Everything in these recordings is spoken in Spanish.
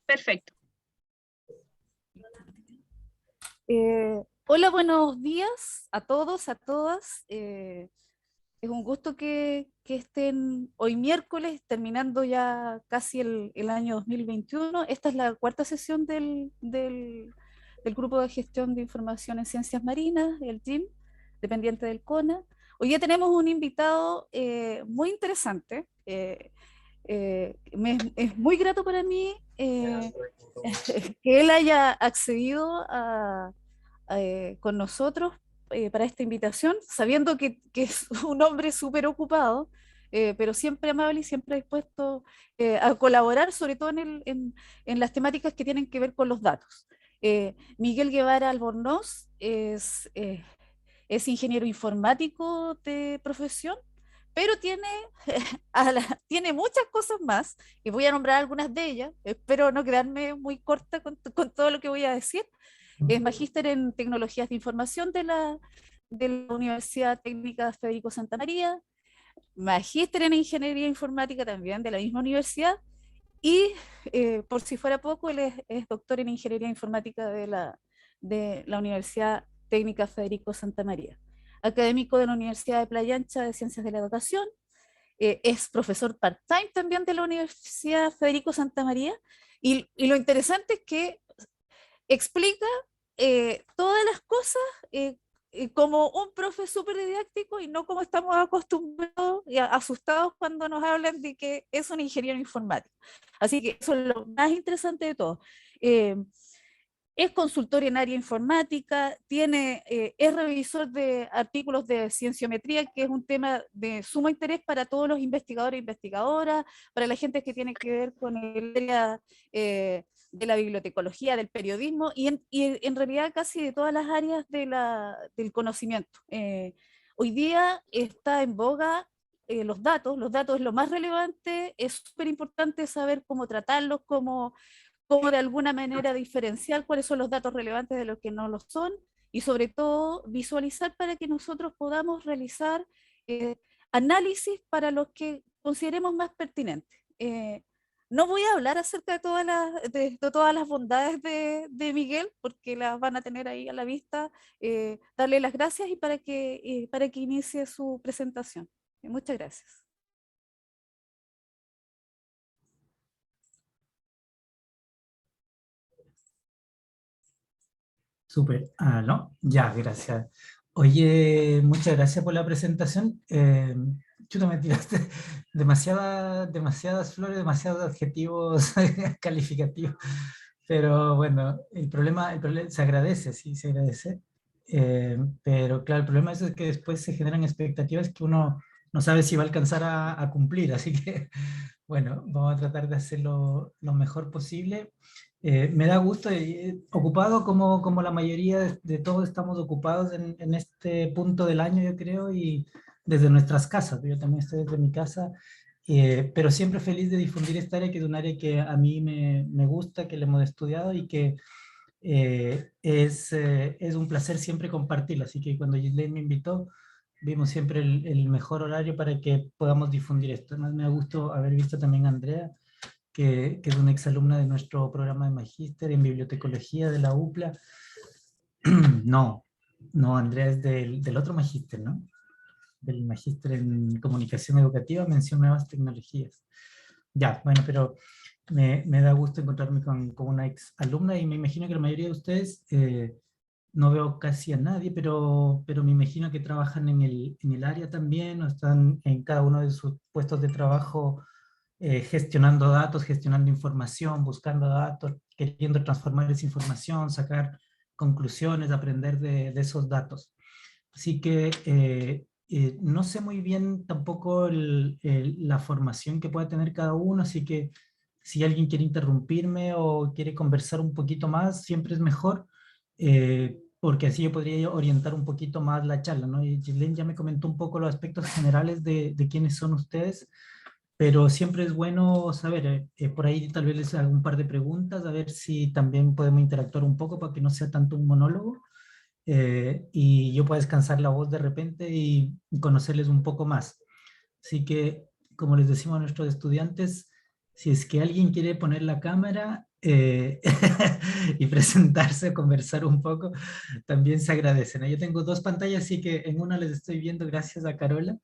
Perfecto. Hola, buenos días a todos, a todas. Es un gusto que estén hoy miércoles, terminando ya casi el año 2021. Esta es la cuarta sesión del Grupo de Gestión de Información en Ciencias Marinas, el GIM, dependiente del CONA. Hoy ya tenemos un invitado muy interesante. Es muy grato para mí que él haya accedido con nosotros para esta invitación, sabiendo que es un hombre súper ocupado, pero siempre amable y siempre dispuesto a colaborar, sobre todo en las temáticas que tienen que ver con los datos. Miguel Guevara Albornoz es ingeniero informático de profesión, pero tiene muchas cosas más, y voy a nombrar algunas de ellas. Espero no quedarme muy corta con todo lo que voy a decir. Es magíster en tecnologías de información de la Universidad Técnica Federico Santa María, magíster en ingeniería informática también de la misma universidad, y por si fuera poco, él es doctor en ingeniería informática de la Universidad Técnica Federico Santa María. Académico de la Universidad de Playa Ancha de Ciencias de la Educación, es profesor part-time también de la Universidad Federico Santa María, y lo interesante es que explica todas las cosas como un profe súper didáctico, y no como estamos acostumbrados y asustados cuando nos hablan de que es un ingeniero informático. Así que eso es lo más interesante de todo. Eh, es consultor en área informática, es revisor de artículos de cienciometría, que es un tema de sumo interés para todos los investigadores e investigadoras, para la gente que tiene que ver con el área de la bibliotecología, del periodismo, y en realidad casi de todas las áreas del conocimiento. Hoy día está en boga los datos es lo más relevante, es súper importante saber cómo tratarlos, cómo de alguna manera diferenciar cuáles son los datos relevantes de los que no lo son, y sobre todo visualizar para que nosotros podamos realizar eh, análisis para los que consideremos más pertinentes. No voy a hablar acerca de todas las bondades de Miguel, porque las van a tener ahí a la vista. Darle las gracias y para que inicie su presentación. Muchas gracias. Súper. Ah, ¿no? Ya, gracias. Oye, muchas gracias por la presentación. Chuta, me tiraste demasiadas flores, demasiados adjetivos calificativos. Pero bueno, el problema se agradece, sí, se agradece. Pero claro, el problema es que después se generan expectativas que uno no sabe si va a alcanzar a cumplir. Así que, bueno, vamos a tratar de hacerlo lo mejor posible. Me da gusto, ocupado como la mayoría de todos estamos ocupados en este punto del año, yo creo, y desde nuestras casas. Yo también estoy desde mi casa, pero siempre feliz de difundir esta área, que es un área que a mí me gusta, que le hemos estudiado y que es un placer siempre compartirlo. Así que cuando Gislaine me invitó, vimos siempre el mejor horario para que podamos difundir esto. Además, me ha gustado haber visto también a Andrea, que es una exalumna de nuestro programa de magíster en bibliotecología de la UPLA. No, no, Andrea es del otro magíster, ¿no? Del magíster en comunicación educativa, mención nuevas tecnologías. Ya, bueno, pero me da gusto encontrarme con una ex alumna, y me imagino que la mayoría de ustedes, no veo casi a nadie, pero me imagino que trabajan en el área también, o están en cada uno de sus puestos de trabajo, gestionando datos, gestionando información, buscando datos, queriendo transformar esa información, sacar conclusiones, aprender de esos datos. Así que no sé muy bien tampoco la formación que pueda tener cada uno, así que si alguien quiere interrumpirme o quiere conversar un poquito más, siempre es mejor, porque así yo podría orientar un poquito más la charla, ¿no? Y Ghislaine ya me comentó un poco los aspectos generales de quiénes son ustedes, pero siempre es bueno saber, por ahí tal vez les haga un par de preguntas, a ver si también podemos interactuar un poco para que no sea tanto un monólogo, y yo pueda descansar la voz de repente y conocerles un poco más. Así que, como les decimos a nuestros estudiantes, si es que alguien quiere poner la cámara y presentarse, conversar un poco, también se agradece, ¿no? Yo tengo dos pantallas, así que en una les estoy viendo gracias a Carola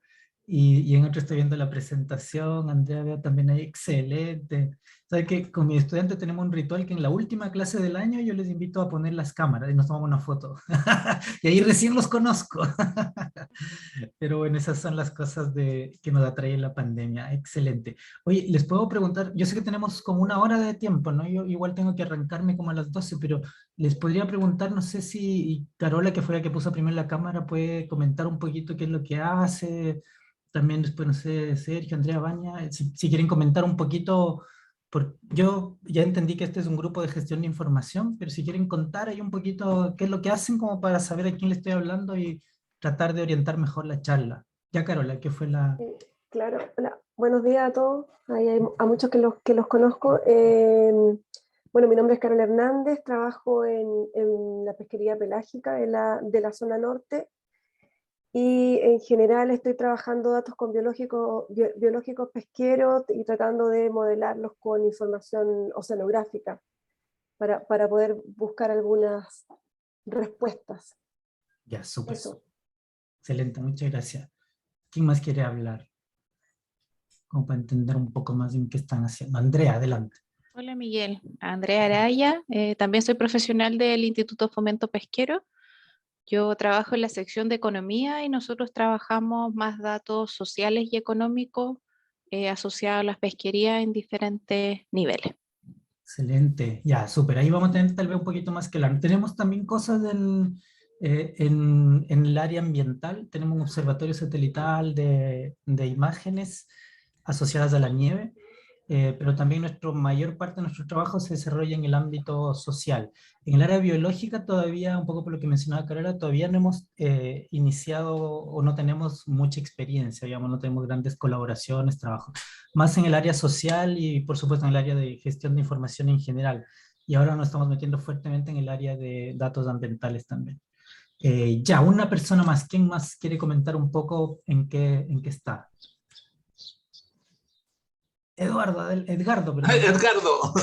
y en otra estoy viendo la presentación. Andrea, veo también ahí, excelente. ¿Sabes que con mi estudiante tenemos un ritual que en la última clase del año yo les invito a poner las cámaras y nos tomamos una foto? Y ahí recién los conozco. Pero bueno, esas son las cosas que nos atrae la pandemia. Excelente. Oye, les puedo preguntar, yo sé que tenemos como una hora de tiempo, ¿no? Yo igual tengo que arrancarme como a las 12, pero les podría preguntar, no sé si Carola, que fue la que puso primero la cámara, puede comentar un poquito qué es lo que hace. También después, no sé, Sergio, Andrea Baña, si quieren comentar un poquito, yo ya entendí que este es un grupo de gestión de información, pero si quieren contar ahí un poquito qué es lo que hacen como para saber a quién le estoy hablando y tratar de orientar mejor la charla. Ya, Carola, ¿qué fue la...? Claro, hola. Buenos días a todos. Ahí hay a muchos que los conozco. Bueno, mi nombre es Carola Hernández, trabajo en la pesquería pelágica de la zona norte y en general estoy trabajando datos con biológicos pesqueros y tratando de modelarlos con información oceanográfica para poder buscar algunas respuestas. Ya, súper. Eso. Excelente, muchas gracias. ¿Quién más quiere hablar? Como para entender un poco más en qué están haciendo. Andrea, adelante. Hola Miguel, Andrea Araya, también soy profesional del Instituto Fomento Pesquero. Yo trabajo en la sección de economía y nosotros trabajamos más datos sociales y económicos asociados a las pesquerías en diferentes niveles. Excelente, ya, súper. Ahí vamos a tener tal vez un poquito más que hablar. Tenemos también cosas en el área ambiental. Tenemos un observatorio satelital de imágenes asociadas a la nieve, pero también nuestra mayor parte de nuestro trabajo se desarrolla en el ámbito social. En el área biológica todavía, un poco por lo que mencionaba Carola, todavía no hemos iniciado o no tenemos mucha experiencia, digamos, no tenemos grandes colaboraciones, trabajo más en el área social y por supuesto en el área de gestión de información en general. Y ahora nos estamos metiendo fuertemente en el área de datos ambientales también. Ya, una persona más. ¿Quién más quiere comentar un poco en qué está? Eduardo, Edgardo, perdón. Edgardo,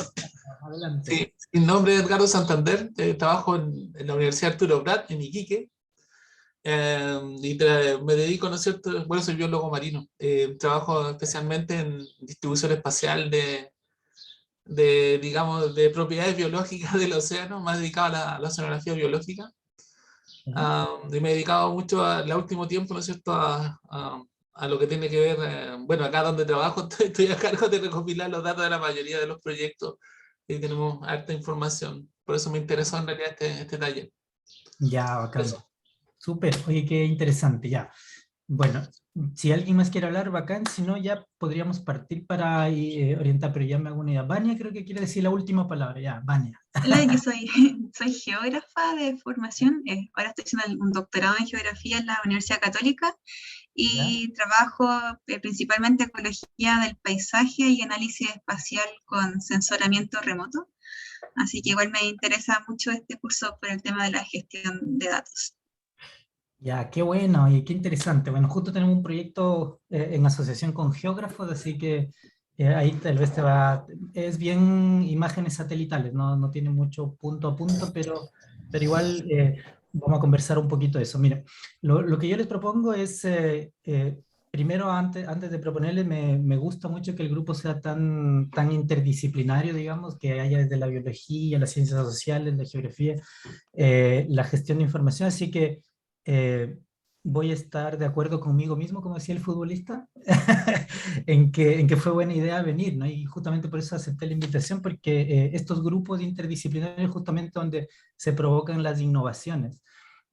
Adelante. sí, mi nombre es Edgardo Santander, trabajo en la Universidad Arturo Prat, en Iquique, me dedico, ¿no es cierto? Bueno, soy biólogo marino, trabajo especialmente en distribución espacial digamos, de propiedades biológicas del océano, más dedicado a la oceanografía biológica. Y me he dedicado mucho al último tiempo, ¿no es cierto?, a lo que tiene que ver, bueno, acá donde trabajo estoy a cargo de recopilar los datos de la mayoría de los proyectos y tenemos harta información. Por eso me interesó en realidad este taller. Ya, bacán. Eso. Súper, oye, qué interesante, ya. Bueno, si alguien más quiere hablar, bacán, si no, ya podríamos partir para orientar, pero ya me hago una idea. Vania creo que quiere decir la última palabra, ya, Vania. Hola, yo soy geógrafa de formación, ahora estoy haciendo un doctorado en geografía en la Universidad Católica y trabajo principalmente ecología del paisaje y análisis espacial con sensoramiento remoto, así que igual me interesa mucho este curso por el tema de la gestión de datos. Ya, qué bueno y qué interesante. Bueno, justo tenemos un proyecto en asociación con geógrafos, así que ahí tal vez es bien imágenes satelitales, no tiene mucho punto a punto, pero igual vamos a conversar un poquito de eso. Mira, lo que yo les propongo es, primero, antes de proponerles, me gusta mucho que el grupo sea tan interdisciplinario, digamos, que haya desde la biología, las ciencias sociales, la geografía, la gestión de información, así que voy a estar de acuerdo conmigo mismo, como decía el futbolista, en que fue buena idea venir, ¿no? Y justamente por eso acepté la invitación, porque estos grupos interdisciplinarios justamente donde se provocan las innovaciones.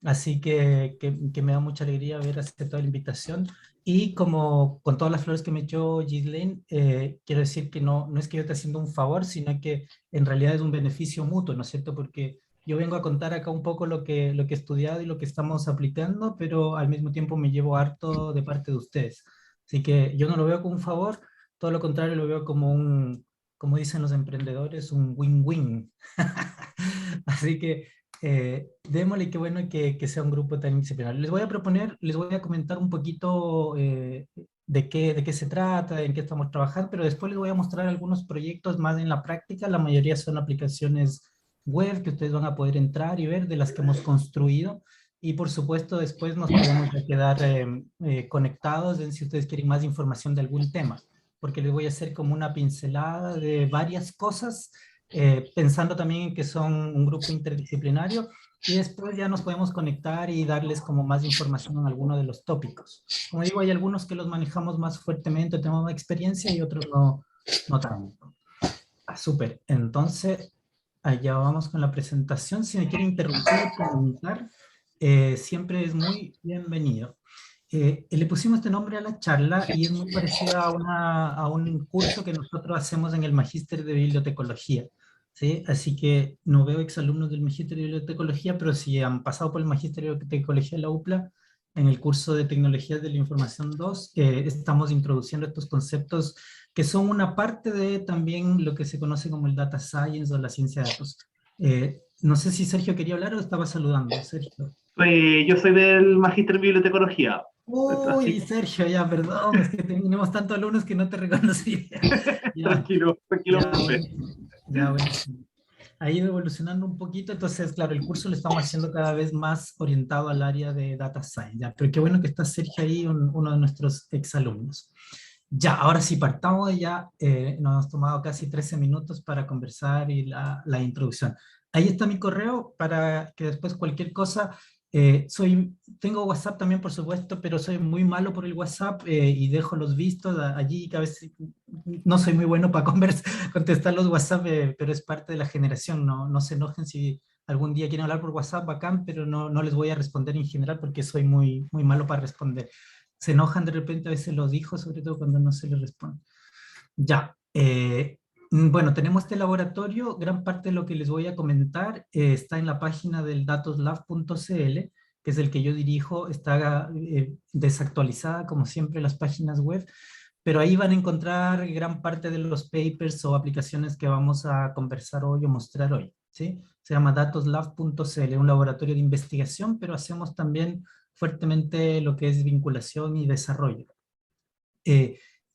Así que me da mucha alegría haber aceptado la invitación. Y como con todas las flores que me echó Ghislaine, quiero decir que no es que yo esté haciendo un favor, sino que en realidad es un beneficio mutuo, ¿no es cierto? Porque yo vengo a contar acá un poco lo que he estudiado y lo que estamos aplicando, pero al mismo tiempo me llevo harto de parte de ustedes. Así que yo no lo veo como un favor, todo lo contrario, lo veo como como dicen los emprendedores, un win-win. Así que démosle, qué bueno que sea un grupo tan interdisciplinario. Les voy a comentar un poquito de qué se trata, en qué estamos trabajando, pero después les voy a mostrar algunos proyectos más en la práctica. La mayoría son aplicaciones web que ustedes van a poder entrar y ver de las que hemos construido. Y por supuesto, después nos podemos ya quedar conectados en si ustedes quieren más información de algún tema, porque les voy a hacer como una pincelada de varias cosas, pensando también en que son un grupo interdisciplinario, y después ya nos podemos conectar y darles como más información en alguno de los tópicos. Como digo, hay algunos que los manejamos más fuertemente, tenemos más experiencia, y otros no tanto. Súper. Entonces, allá vamos con la presentación. Si me quieren interrumpir o preguntar, siempre es muy bienvenido. Le pusimos este nombre a la charla y es muy parecida a un curso que nosotros hacemos en el Magíster de Bibliotecología, ¿sí? Así que no veo exalumnos del Magíster de Bibliotecología, pero si han pasado por el Magíster de Bibliotecología de la UPLA, en el curso de Tecnologías de la Información 2, estamos introduciendo estos conceptos que son una parte de también lo que se conoce como el Data Science o la ciencia de datos. No sé si Sergio quería hablar o estaba saludando. Sergio. Yo soy del Magíster en Bibliotecología. Uy, Sergio, ya, perdón, es que tenemos tantos alumnos que no te reconocí. Tranquilo, Ya, buenísimo. Ha ido evolucionando un poquito, entonces, claro, el curso lo estamos haciendo cada vez más orientado al área de Data Science, ¿ya? Pero qué bueno que está Sergio ahí, uno de nuestros exalumnos. Ya, ahora sí, partamos de ya, nos hemos tomado casi 13 minutos para conversar y la introducción. Ahí está mi correo para que después cualquier cosa, tengo WhatsApp también, por supuesto, pero soy muy malo por el WhatsApp y dejo los vistos allí, que a veces no soy muy bueno para contestar los WhatsApp, pero es parte de la generación, no se enojen si algún día quieren hablar por WhatsApp, bacán, pero no les voy a responder en general porque soy muy malo para responder. Se enojan de repente a veces los hijos, sobre todo cuando no se les responde. Ya, bueno, tenemos este laboratorio, gran parte de lo que les voy a comentar está en la página del datoslab.cl, que es el que yo dirijo, está desactualizada como siempre las páginas web, pero ahí van a encontrar gran parte de los papers o aplicaciones que vamos a conversar hoy o mostrar hoy, ¿sí? Se llama datoslab.cl, un laboratorio de investigación, pero hacemos también fuertemente lo que es vinculación y desarrollo.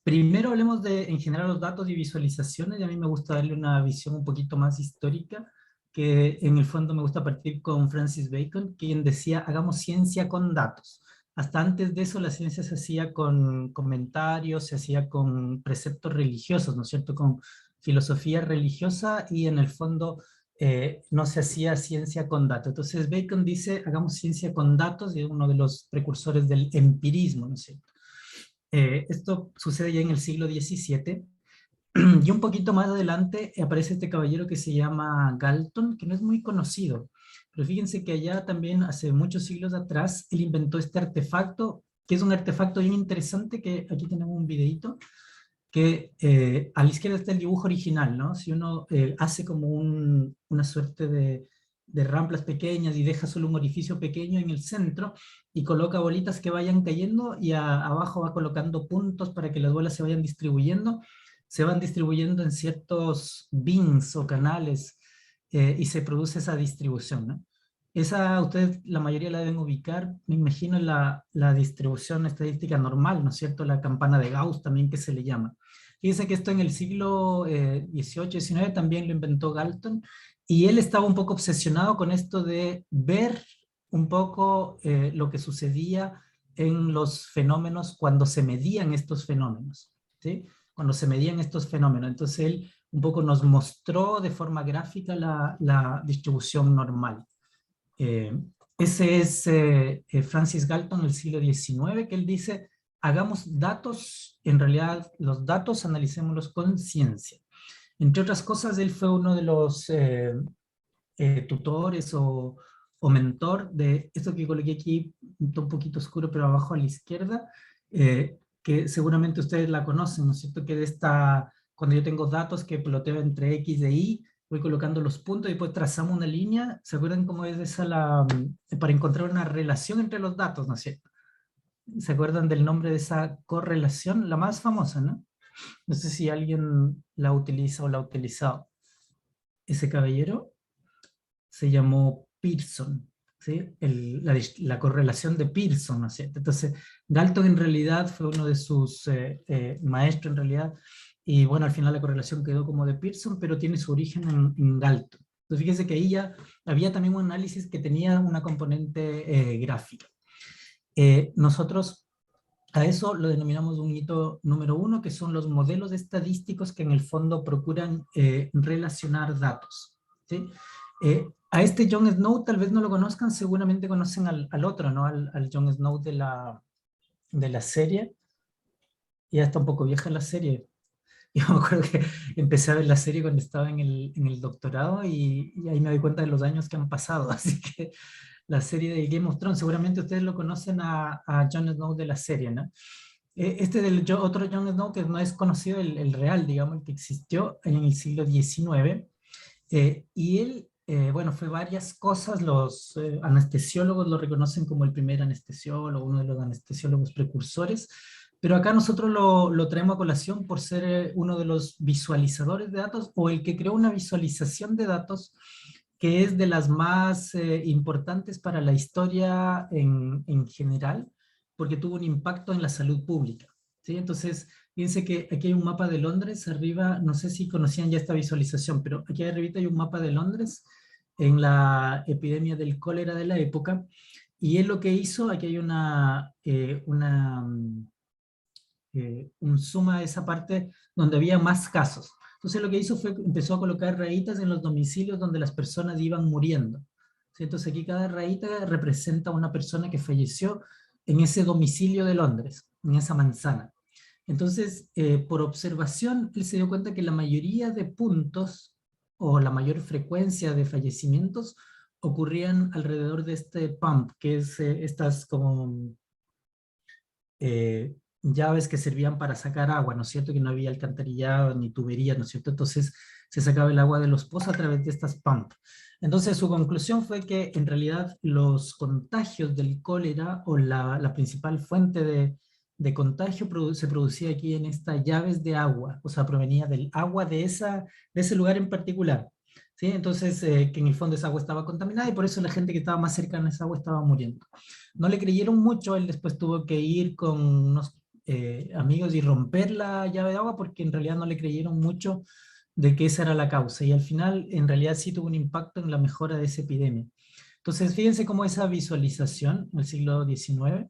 Primero hablemos de, en general, los datos y visualizaciones, y a mí me gusta darle una visión un poquito más histórica, que en el fondo me gusta partir con Francis Bacon, quien decía, hagamos ciencia con datos. Hasta antes de eso la ciencia se hacía con comentarios, se hacía con preceptos religiosos, ¿no es cierto?, con filosofía religiosa, y en el fondo no se hacía ciencia con datos. Entonces Bacon dice, hagamos ciencia con datos, y es uno de los precursores del empirismo, ¿no es cierto? Esto sucede ya en el siglo XVII, y un poquito más adelante aparece este caballero que se llama Galton, que no es muy conocido, pero fíjense que allá también, hace muchos siglos atrás, él inventó este artefacto, que es un artefacto bien interesante, que aquí tenemos un videito, que a la izquierda está el dibujo original, ¿no? Si uno hace como una suerte de ramplas pequeñas y deja solo un orificio pequeño en el centro y coloca bolitas que vayan cayendo, y abajo va colocando puntos para que las bolas se vayan distribuyendo en ciertos bins o canales, y se produce esa distribución, ¿no? Esa ustedes la mayoría la deben ubicar, me imagino, la distribución estadística normal, ¿no es cierto? La campana de Gauss también, que se le llama. Fíjense que esto en el siglo XVIII, XIX también lo inventó Galton, y él estaba un poco obsesionado con esto de ver un poco lo que sucedía en los fenómenos cuando se medían estos fenómenos, ¿sí? Cuando se medían estos fenómenos. Entonces él un poco nos mostró de forma gráfica la distribución normal. Ese es Francis Galton, del siglo XIX, que él dice, hagamos datos, en realidad los datos analicémoslos con ciencia. Entre otras cosas, él fue uno de los tutores o mentor de esto que coloqué aquí, un poquito oscuro, pero abajo a la izquierda, que seguramente ustedes la conocen, ¿no es cierto? Que de esta, cuando yo tengo datos que ploteo entre X e Y, voy colocando los puntos y después trazamos una línea. ¿Se acuerdan cómo es esa para encontrar una relación entre los datos, ¿no es cierto? ¿Se acuerdan del nombre de esa correlación? La más famosa, ¿no? No sé si alguien la utiliza o la ha utilizado. Ese caballero se llamó Pearson, ¿sí? La correlación de Pearson, ¿no es cierto? Entonces, Galton en realidad fue uno de sus maestros en realidad, y bueno, al final la correlación quedó como de Pearson, pero tiene su origen en Galton. Entonces, fíjense que ahí ya había también un análisis que tenía una componente gráfica. Nosotros a eso lo denominamos un hito número 1, que son los modelos estadísticos que en el fondo procuran relacionar datos, ¿sí? A este Jon Snow tal vez no lo conozcan, seguramente conocen al otro, ¿no? Al Jon Snow de la serie. Ya está un poco vieja la serie. Yo me acuerdo que empecé a ver la serie cuando estaba en el doctorado y ahí me doy cuenta de los años que han pasado, así que la serie de Game of Thrones, seguramente ustedes lo conocen a Jon Snow de la serie, ¿no? Este otro Jon Snow que no es conocido, el real, digamos, el que existió en el siglo XIX, y él, bueno, fue varias cosas, los anestesiólogos lo reconocen como el primer anestesiólogo, uno de los anestesiólogos precursores, pero acá nosotros lo traemos a colación por ser uno de los visualizadores de datos, o el que creó una visualización de datos que es de las más importantes para la historia en general, porque tuvo un impacto en la salud pública, ¿sí? Entonces, fíjense que aquí hay un mapa de Londres, arriba, no sé si conocían ya esta visualización, pero aquí arriba hay un mapa de Londres en la epidemia del cólera de la época, y él lo que hizo, aquí hay un suma a esa parte donde había más casos. Entonces lo que hizo fue, empezó a colocar rayitas en los domicilios donde las personas iban muriendo, ¿sí? Entonces aquí cada rayita representa a una persona que falleció en ese domicilio de Londres, en esa manzana. Entonces, por observación, él se dio cuenta que la mayoría de puntos o la mayor frecuencia de fallecimientos ocurrían alrededor de este pump, que es estas como llaves que servían para sacar agua, ¿no es cierto? Que no había alcantarillado ni tubería, ¿no es cierto? Entonces se sacaba el agua de los pozos a través de estas pumps. Entonces su conclusión fue que en realidad los contagios del cólera, o la principal fuente de contagio se producía aquí en estas llaves de agua, o sea, provenía del agua de ese lugar en particular, ¿sí? Entonces, que en el fondo esa agua estaba contaminada y por eso la gente que estaba más cercana a esa agua estaba muriendo. No le creyeron mucho, él después tuvo que ir con unos amigos y romper la llave de agua porque en realidad no le creyeron mucho de que esa era la causa, y al final en realidad sí tuvo un impacto en la mejora de esa epidemia. Entonces fíjense cómo esa visualización en el siglo XIX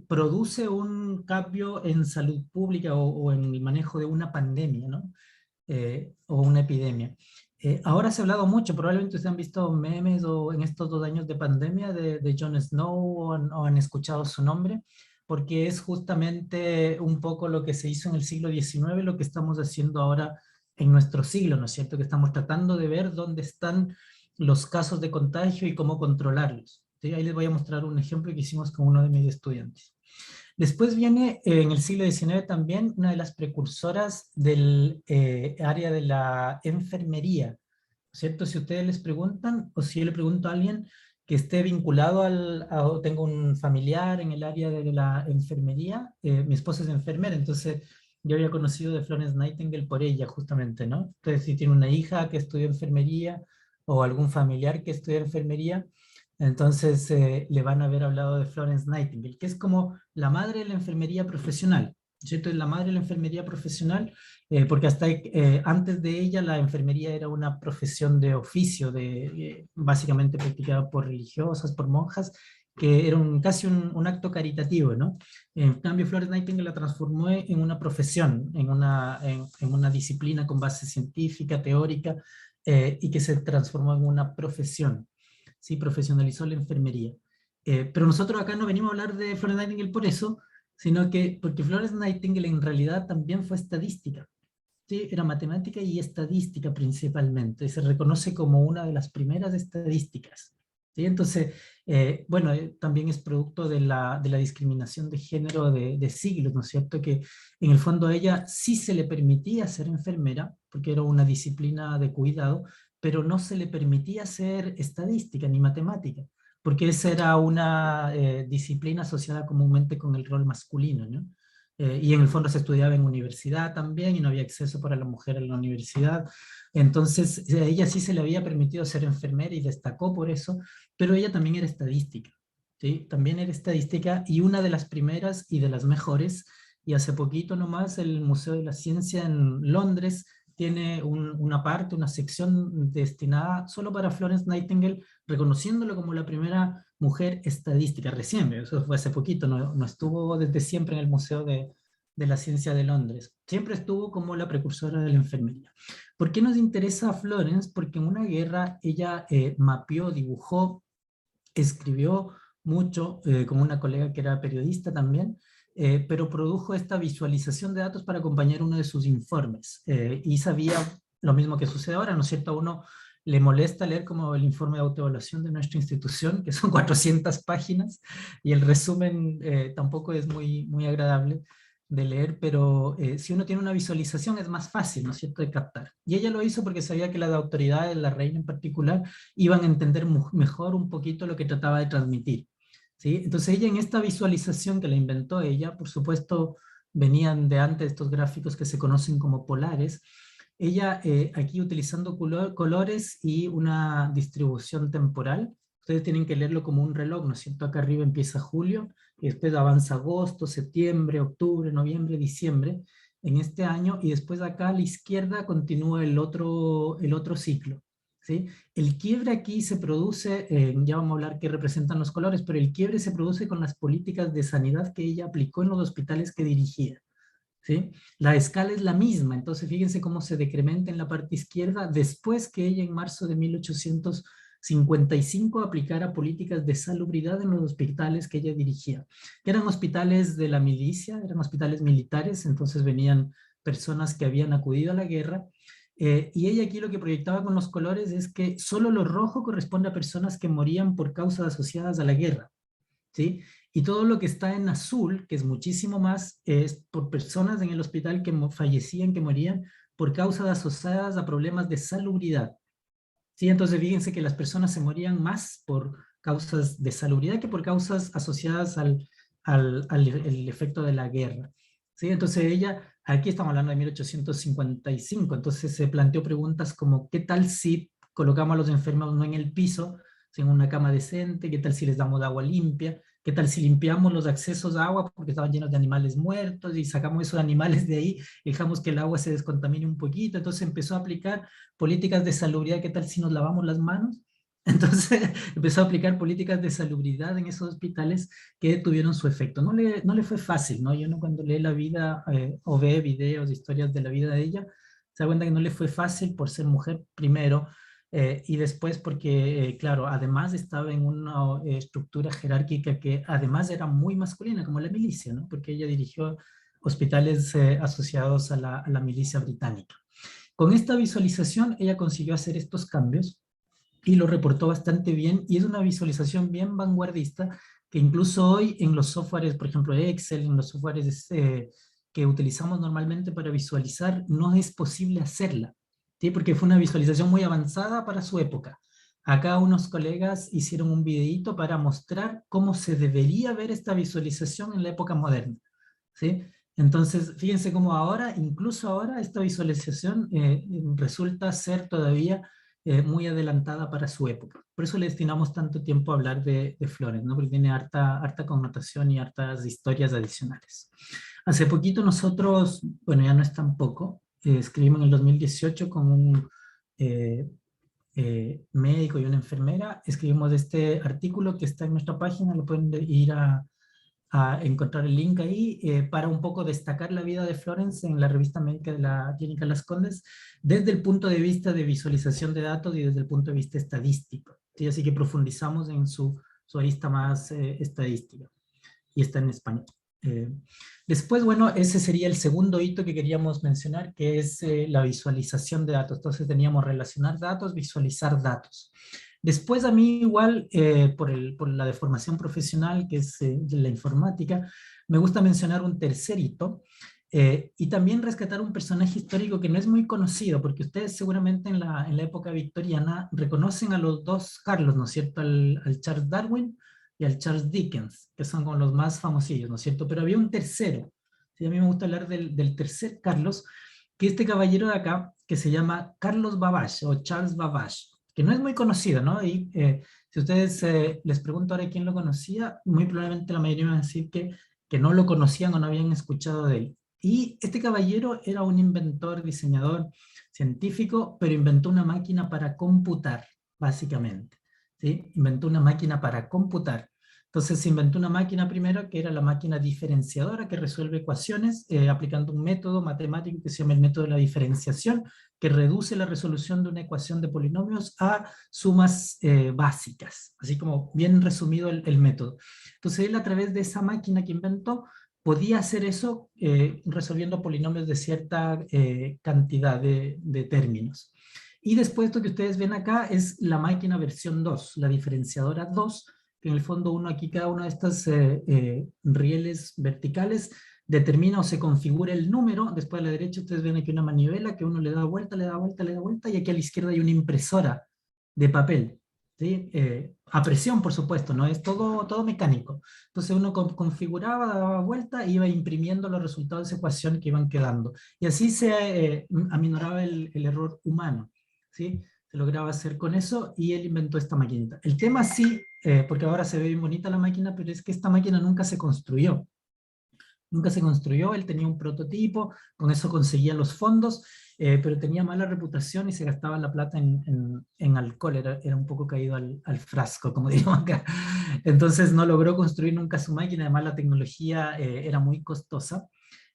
produce un cambio en salud pública o en el manejo de una pandemia, ¿no? O una epidemia. Ahora se ha hablado mucho, probablemente ustedes han visto memes o en estos 2 años de pandemia de Jon Snow o han escuchado su nombre, porque es justamente un poco lo que se hizo en el siglo XIX, lo que estamos haciendo ahora en nuestro siglo, ¿no es cierto? Que estamos tratando de ver dónde están los casos de contagio y cómo controlarlos, ¿sí? Ahí les voy a mostrar un ejemplo que hicimos con uno de mis estudiantes. Después viene en el siglo XIX también una de las precursoras del área de la enfermería, ¿cierto? Si ustedes les preguntan, o si yo le pregunto a alguien que esté vinculado o tengo un familiar en el área de la enfermería, mi esposa es enfermera, entonces yo había conocido de Florence Nightingale por ella justamente, ¿no? Entonces si tiene una hija que estudia enfermería o algún familiar que estudia enfermería, entonces le van a haber hablado de Florence Nightingale, que es como la madre de la enfermería profesional, ¿cierto? Es la madre de la enfermería profesional, porque hasta antes de ella la enfermería era una profesión de oficio, básicamente practicada por religiosas, por monjas, que era casi un acto caritativo, ¿no? En cambio, Florence Nightingale la transformó en una profesión, en una disciplina con base científica, teórica, y que se transformó en una profesión. Sí, profesionalizó la enfermería. Pero nosotros acá no venimos a hablar de Florence Nightingale por eso, sino que porque Florence Nightingale en realidad también fue estadística. ¿Sí? Era matemática y estadística principalmente. Se reconoce como una de las primeras estadísticas. ¿Sí? Entonces, bueno, también es producto de la discriminación de género de siglos, ¿no es cierto? Que en el fondo a ella sí se le permitía ser enfermera, porque era una disciplina de cuidado, pero no se le permitía ser estadística ni matemática, porque esa era una disciplina asociada comúnmente con el rol masculino, ¿no? y en el fondo se estudiaba en universidad también y no había acceso para la mujer en la universidad. Entonces a ella sí se le había permitido ser enfermera y destacó por eso, pero ella también era estadística, ¿sí? También era estadística y una de las primeras y de las mejores. Y hace poquito nomás el Museo de la Ciencia en Londres tiene una parte, una sección destinada solo para Florence Nightingale, reconociéndolo como la primera mujer estadística, recién, eso fue hace poquito, no estuvo desde siempre en el Museo de la Ciencia de Londres, siempre estuvo como la precursora de la enfermería. ¿Por qué nos interesa a Florence? Porque en una guerra ella mapeó, dibujó, escribió mucho, con una colega que era periodista también, pero produjo esta visualización de datos para acompañar uno de sus informes, y sabía lo mismo que sucede ahora, ¿no es cierto? A uno le molesta leer como el informe de autoevaluación de nuestra institución, que son 400 páginas, y el resumen tampoco es muy agradable de leer, pero si uno tiene una visualización es más fácil, ¿no es cierto?, de captar. Y ella lo hizo porque sabía que las autoridades, la reina en particular, iban a entender mejor un poquito lo que trataba de transmitir, ¿sí? Entonces ella en esta visualización que la inventó ella, por supuesto venían de antes estos gráficos que se conocen como polares, ella aquí utilizando colores y una distribución temporal, ustedes tienen que leerlo como un reloj, ¿no es cierto? Acá arriba empieza julio, y después avanza agosto, septiembre, octubre, noviembre, diciembre, en este año, y después acá a la izquierda continúa el otro ciclo, ¿sí? El quiebre aquí se produce, ya vamos a hablar qué representan los colores, pero el quiebre se produce con las políticas de sanidad que ella aplicó en los hospitales que dirigía, ¿sí? La escala es la misma, entonces fíjense cómo se decrementa en la parte izquierda después que ella en marzo de 1855 aplicara políticas de salubridad en los hospitales que ella dirigía, que eran hospitales de la milicia, eran hospitales militares, entonces venían personas que habían acudido a la guerra, y ella aquí lo que proyectaba con los colores es que solo lo rojo corresponde a personas que morían por causas asociadas a la guerra, ¿sí? Y todo lo que está en azul, que es muchísimo más, es por personas en el hospital que fallecían, que morían por causas asociadas a problemas de salubridad, ¿sí? Entonces fíjense que las personas se morían más por causas de salubridad que por causas asociadas el efecto de la guerra, ¿sí? Entonces ella, aquí estamos hablando de 1855, entonces se planteó preguntas como, ¿qué tal si colocamos a los enfermos no en el piso, sino en una cama decente? ¿Qué tal si les damos agua limpia? ¿Qué tal si limpiamos los accesos a agua porque estaban llenos de animales muertos y sacamos esos animales de ahí y dejamos que el agua se descontamine un poquito? Entonces empezó a aplicar políticas de salubridad. ¿Qué tal si nos lavamos las manos? Entonces empezó a aplicar políticas de salubridad en esos hospitales que tuvieron su efecto. No le fue fácil, ¿no? Yo no, cuando lee la vida o ve videos, historias de la vida de ella, se da cuenta que no le fue fácil por ser mujer primero, y después porque, claro, además estaba en una estructura jerárquica que además era muy masculina, como la milicia, ¿no? Porque ella dirigió hospitales asociados a la milicia británica. Con esta visualización ella consiguió hacer estos cambios y lo reportó bastante bien, y es una visualización bien vanguardista que incluso hoy en los softwares, por ejemplo Excel, en los softwares que utilizamos normalmente para visualizar, no es posible hacerla, ¿sí? Porque fue una visualización muy avanzada para su época. Acá unos colegas hicieron un videíto para mostrar cómo se debería ver esta visualización en la época moderna, ¿sí? Entonces, fíjense cómo ahora, incluso ahora, esta visualización resulta ser todavía muy adelantada para su época. Por eso le destinamos tanto tiempo a hablar de Florence, ¿no? Porque tiene harta connotación y hartas historias adicionales. Hace poquito nosotros, bueno, ya no es tan poco, escribimos en el 2018 con un médico y una enfermera, escribimos este artículo que está en nuestra página, lo pueden ir a encontrar el link ahí, para un poco destacar la vida de Florence en la revista médica de la Clínica Las Condes desde el punto de vista de visualización de datos y desde el punto de vista estadístico, ¿sí? Así que profundizamos en su arista más estadística, y está en español. Después, bueno, ese sería el segundo hito que queríamos mencionar, que es la visualización de datos. Entonces teníamos relacionar datos, visualizar datos. Después a mí igual, por la deformación profesional, que es de la informática, me gusta mencionar un tercer hito, y también rescatar un personaje histórico que no es muy conocido, porque ustedes seguramente en la época victoriana reconocen a los dos Carlos, ¿no es cierto? Al Charles Darwin y al Charles Dickens, que son como los más famosillos, ¿no es cierto? Pero había un tercero, Sí, a mí me gusta hablar del tercer Carlos, que este caballero de acá, que se llama Carlos Babbage, o Charles Babbage, que no es muy conocido, ¿no? Y si ustedes les pregunto ahora quién lo conocía, muy probablemente la mayoría van a decir que no lo conocían o no habían escuchado de él. Y este caballero era un inventor, diseñador, científico, pero inventó una máquina para computar, básicamente. ¿Sí? Inventó una máquina para computar. Entonces se inventó una máquina primero que era la máquina diferenciadora que resuelve ecuaciones aplicando un método matemático que se llama el método de la diferenciación, que reduce la resolución de una ecuación de polinomios a sumas básicas, así como bien resumido el método. Entonces él a través de esa máquina que inventó podía hacer eso resolviendo polinomios de cierta cantidad de términos. Y después lo que ustedes ven acá es la máquina versión 2, la diferenciadora 2, que en el fondo uno aquí, cada una de estas rieles verticales determina o se configura el número. Después a la derecha ustedes ven aquí una manivela que uno le da vuelta, le da vuelta, le da vuelta, y aquí a la izquierda hay una impresora de papel, ¿sí? A presión, por supuesto, no es todo mecánico. Entonces uno configuraba, daba vuelta, e iba imprimiendo los resultados de esa ecuación que iban quedando. Y así se aminoraba el error humano, ¿sí? Se lograba hacer con eso, y él inventó esta maquinita. El tema sí, porque ahora se ve bien bonita la máquina, pero es que esta máquina nunca se construyó. Nunca se construyó, él tenía un prototipo, con eso conseguía los fondos, pero tenía mala reputación y se gastaba la plata en alcohol, era un poco caído al frasco, como diríamos acá. Entonces no logró construir nunca su máquina, además la tecnología era muy costosa.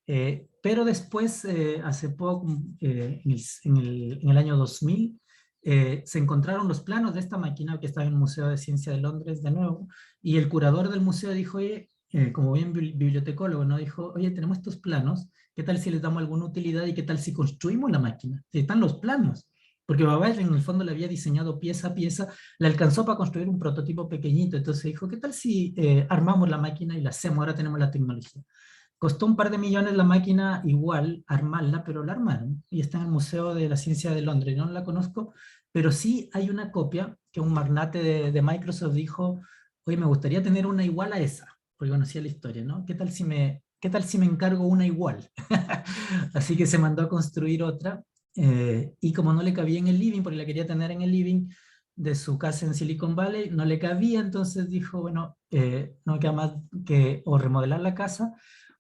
Pero después, hace poco, en el año 2000, se encontraron los planos de esta máquina que estaba en el Museo de Ciencia de Londres de nuevo, y el curador del museo dijo, oye, como bien bibliotecólogo, ¿no? Dijo, oye, tenemos estos planos, ¿qué tal si les damos alguna utilidad y qué tal si construimos la máquina? Si están los planos, porque Babbage en el fondo le había diseñado pieza a pieza, le alcanzó para construir un prototipo pequeñito, entonces dijo, ¿qué tal si armamos la máquina y la hacemos? Ahora tenemos la tecnología. Costó un par de millones la máquina igual, armarla, pero la armaron, y está en el Museo de la Ciencia de Londres, no la conozco, pero sí hay una copia que un magnate de Microsoft dijo, oye, me gustaría tener una igual a esa, porque conocía la historia, ¿no? ¿Qué tal si me encargo una igual? Así que se mandó a construir otra, y como no le cabía en el living, porque la quería tener en el living de su casa en Silicon Valley, no le cabía, entonces dijo, bueno, no queda más que o remodelar la casa,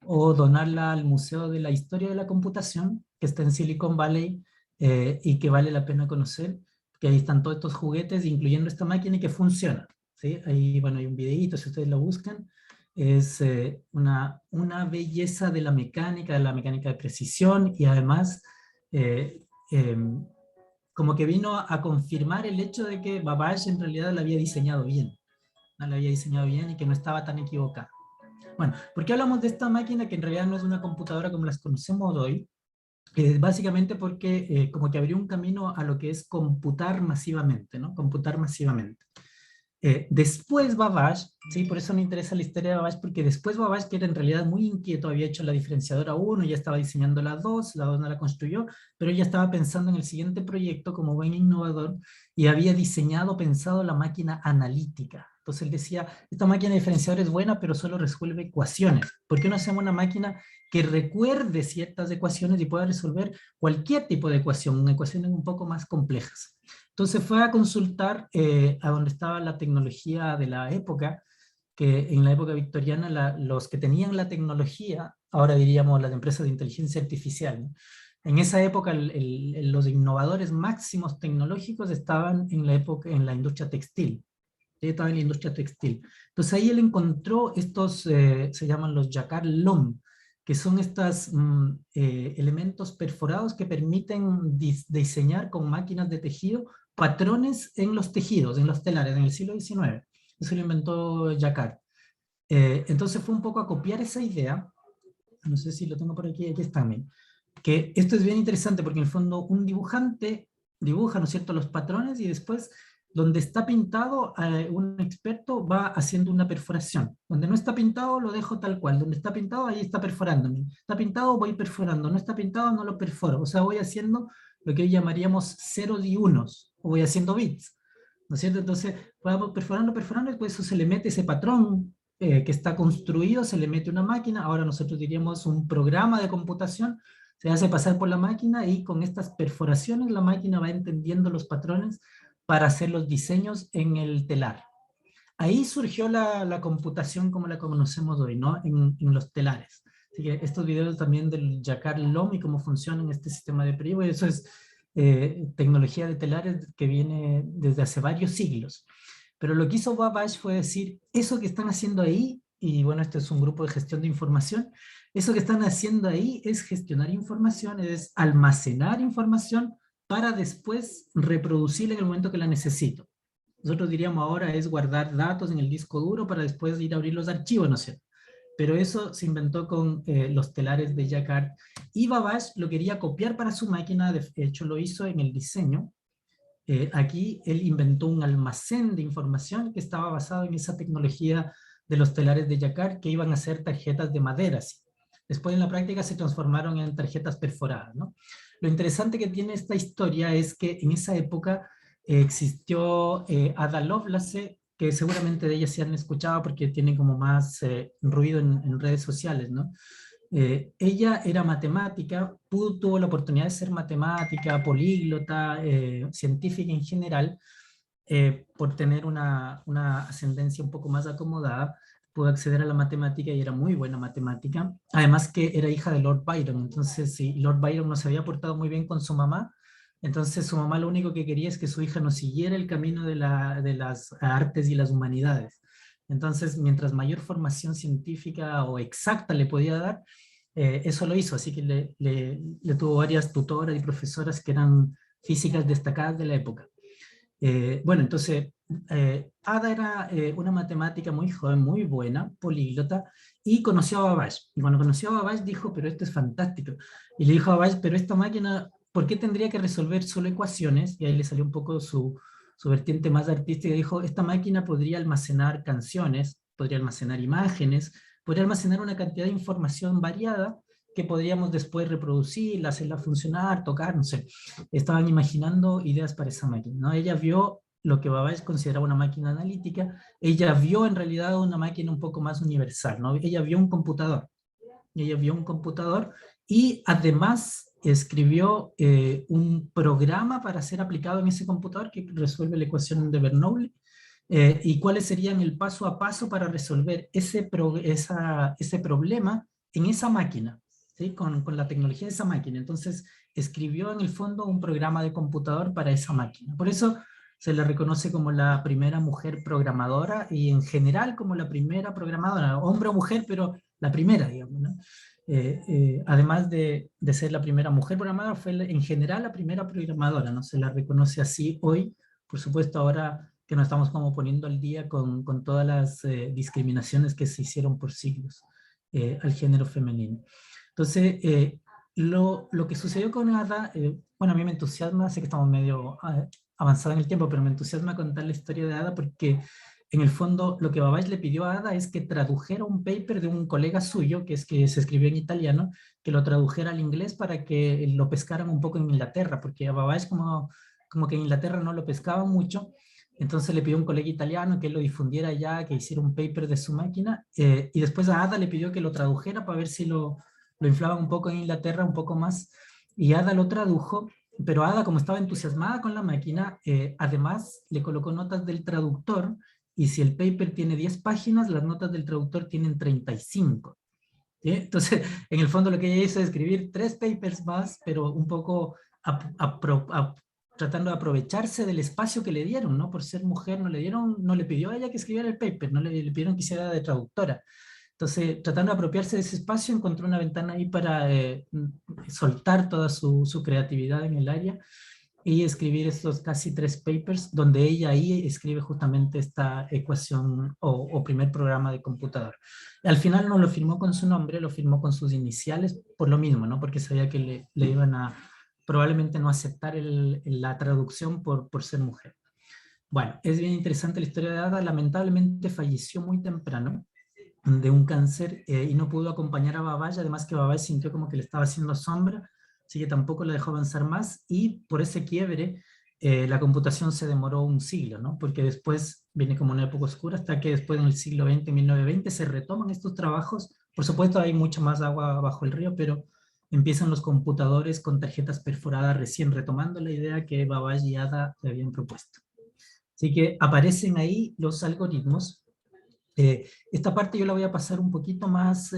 o donarla al Museo de la Historia de la Computación, que está en Silicon Valley, y que vale la pena conocer, que ahí están todos estos juguetes, incluyendo esta máquina, y que funciona, ¿sí? Ahí, bueno, hay un videíto, si ustedes lo buscan, es una belleza de la mecánica de precisión, y además como que vino a confirmar el hecho de que Babbage en realidad la había diseñado bien, ¿no? La había diseñado bien y que no estaba tan equivocada. Bueno, ¿por qué hablamos de esta máquina que en realidad no es una computadora como las conocemos hoy? Básicamente porque como que abrió un camino a lo que es computar masivamente, ¿no? Computar masivamente. Después Babbage, ¿sí? Por eso me interesa la historia de Babbage, porque después Babbage, que era en realidad muy inquieto, había hecho la diferenciadora 1, ya estaba diseñando la 2 no la construyó, pero ya estaba pensando en el siguiente proyecto como buen innovador, y había diseñado, pensado la máquina analítica. Entonces él decía, esta máquina diferenciadora es buena, pero solo resuelve ecuaciones. ¿Por qué no hacemos una máquina que recuerde ciertas ecuaciones y pueda resolver cualquier tipo de ecuación, ecuaciones un poco más complejas? Entonces fue a consultar a donde estaba la tecnología de la época, que en la época victoriana los que tenían la tecnología, ahora diríamos las empresas de inteligencia artificial, ¿no? En esa época los innovadores máximos tecnológicos estaban en la época, en la industria textil. Estaba en la industria textil. Entonces ahí él encontró estos, se llaman los Jacquard Loom, que son estos elementos perforados que permiten diseñar con máquinas de tejido patrones en los tejidos, en los telares, en el siglo XIX. Eso lo inventó Jacquard. Entonces fue un poco a copiar esa idea, no sé si lo tengo por aquí, aquí está, que esto es bien interesante porque en el fondo un dibujante dibuja, ¿no es cierto?, los patrones, y después donde está pintado, un experto va haciendo una perforación. Donde no está pintado lo dejo tal cual, donde está pintado ahí está perforándome. Está pintado voy perforando, no está pintado no lo perforo, o sea voy haciendo lo que hoy llamaríamos ceros y unos, o voy haciendo bits, ¿no es cierto? Entonces vamos perforando, y después eso se le mete ese patrón que está construido, se le mete una máquina, ahora nosotros diríamos un programa de computación, se hace pasar por la máquina y con estas perforaciones la máquina va entendiendo los patrones para hacer los diseños en el telar. Ahí surgió la computación como la conocemos hoy, ¿no? En los telares. Así que estos videos también del Jacquard Lom y cómo funciona en este sistema de periodo, eso es tecnología de telares que viene desde hace varios siglos. Pero lo que hizo Wabash fue decir, eso que están haciendo ahí, y bueno, este es un grupo de gestión de información, eso que están haciendo ahí es gestionar información, es almacenar información para después reproducirla en el momento que la necesito. Nosotros diríamos ahora es guardar datos en el disco duro para después ir a abrir los archivos, ¿no es cierto? Pero eso se inventó con los telares de Jacquard. Y Wabash lo quería copiar para su máquina, de hecho lo hizo en el diseño. Aquí él inventó un almacén de información que estaba basado en esa tecnología de los telares de Jacquard, que iban a ser tarjetas de madera. ¿Sí? Después en la práctica se transformaron en tarjetas perforadas, ¿no? Lo interesante que tiene esta historia es que en esa época existió Ada Lovelace, que seguramente de ella se han escuchado porque tiene como más ruido en redes sociales, ¿no? Ella era matemática, tuvo la oportunidad de ser matemática, políglota, científica en general, por tener una ascendencia un poco más acomodada, pudo acceder a la matemática y era muy buena matemática, además que era hija de Lord Byron, entonces si Lord Byron no se había portado muy bien con su mamá, entonces su mamá lo único que quería es que su hija no siguiera el camino de las artes y las humanidades. Entonces, mientras mayor formación científica o exacta le podía dar, eso lo hizo, así que le tuvo varias tutoras y profesoras que eran físicas destacadas de la época. Bueno, entonces, Ada era una matemática muy joven, muy buena, políglota, y conoció a Babbage. Y cuando conoció a Babbage dijo, pero esto es fantástico. Y le dijo a Babbage, pero esta máquina, ¿por qué tendría que resolver solo ecuaciones? Y ahí le salió un poco su vertiente más artística. Dijo, esta máquina podría almacenar canciones, podría almacenar imágenes, podría almacenar una cantidad de información variada que podríamos después reproducir, hacerla funcionar, tocar, no sé. Estaban imaginando ideas para esa máquina, ¿no? Ella vio lo que Babbage consideraba una máquina analítica, ella vio en realidad una máquina un poco más universal, ¿no? Ella vio un computador, y además escribió un programa para ser aplicado en ese computador que resuelve la ecuación de Bernoulli, y cuáles serían el paso a paso para resolver ese problema en esa máquina, ¿sí? Con la tecnología de esa máquina. Entonces escribió en el fondo un programa de computador para esa máquina. Por eso se le reconoce como la primera mujer programadora y en general como la primera programadora, hombre o mujer, pero la primera, digamos, ¿no? Además de ser la primera mujer programadora, fue en general la primera programadora, ¿no? Se la reconoce así hoy, por supuesto ahora que nos estamos como poniendo al día con todas las discriminaciones que se hicieron por siglos al género femenino. Entonces, lo que sucedió con Ada, bueno, a mí me entusiasma, sé que estamos medio avanzados en el tiempo, pero me entusiasma contar la historia de Ada porque en el fondo lo que Babbage le pidió a Ada es que tradujera un paper de un colega suyo, que se escribió en italiano, que lo tradujera al inglés para que lo pescaran un poco en Inglaterra, porque a Babbage como que en Inglaterra no lo pescaban mucho, entonces le pidió a un colega italiano que él lo difundiera allá, que hiciera un paper de su máquina, y después a Ada le pidió que lo tradujera para ver si lo inflaban un poco en Inglaterra, un poco más, y Ada lo tradujo, pero Ada, como estaba entusiasmada con la máquina, además le colocó notas del traductor, y si el paper tiene 10 páginas, las notas del traductor tienen 35. ¿Sí? Entonces, en el fondo lo que ella hizo es escribir 3 papers más, pero un poco tratando de aprovecharse del espacio que le dieron, ¿no? Por ser mujer no le pidió a ella que escribiera el paper, no le pidieron que hiciera de traductora. Entonces, tratando de apropiarse de ese espacio, encontró una ventana ahí para soltar toda su creatividad en el área y escribir estos casi 3 papers, donde ella ahí escribe justamente esta ecuación o primer programa de computador. Al final no lo firmó con su nombre, lo firmó con sus iniciales, por lo mismo, ¿no? Porque sabía que le iban a probablemente no aceptar la traducción por ser mujer. Bueno, es bien interesante la historia de Ada. Lamentablemente falleció muy temprano de un cáncer y no pudo acompañar a Babbage, además que Babbage sintió como que le estaba haciendo sombra, así que tampoco la dejó avanzar más, y por ese quiebre la computación se demoró un siglo, ¿no? Porque después viene como una época oscura, hasta que después en el siglo XX, 1920, se retoman estos trabajos. Por supuesto hay mucha más agua bajo el río, pero empiezan los computadores con tarjetas perforadas recién, retomando la idea que Babbage y Ada le habían propuesto. Así que aparecen ahí los algoritmos. Esta parte yo la voy a pasar un poquito más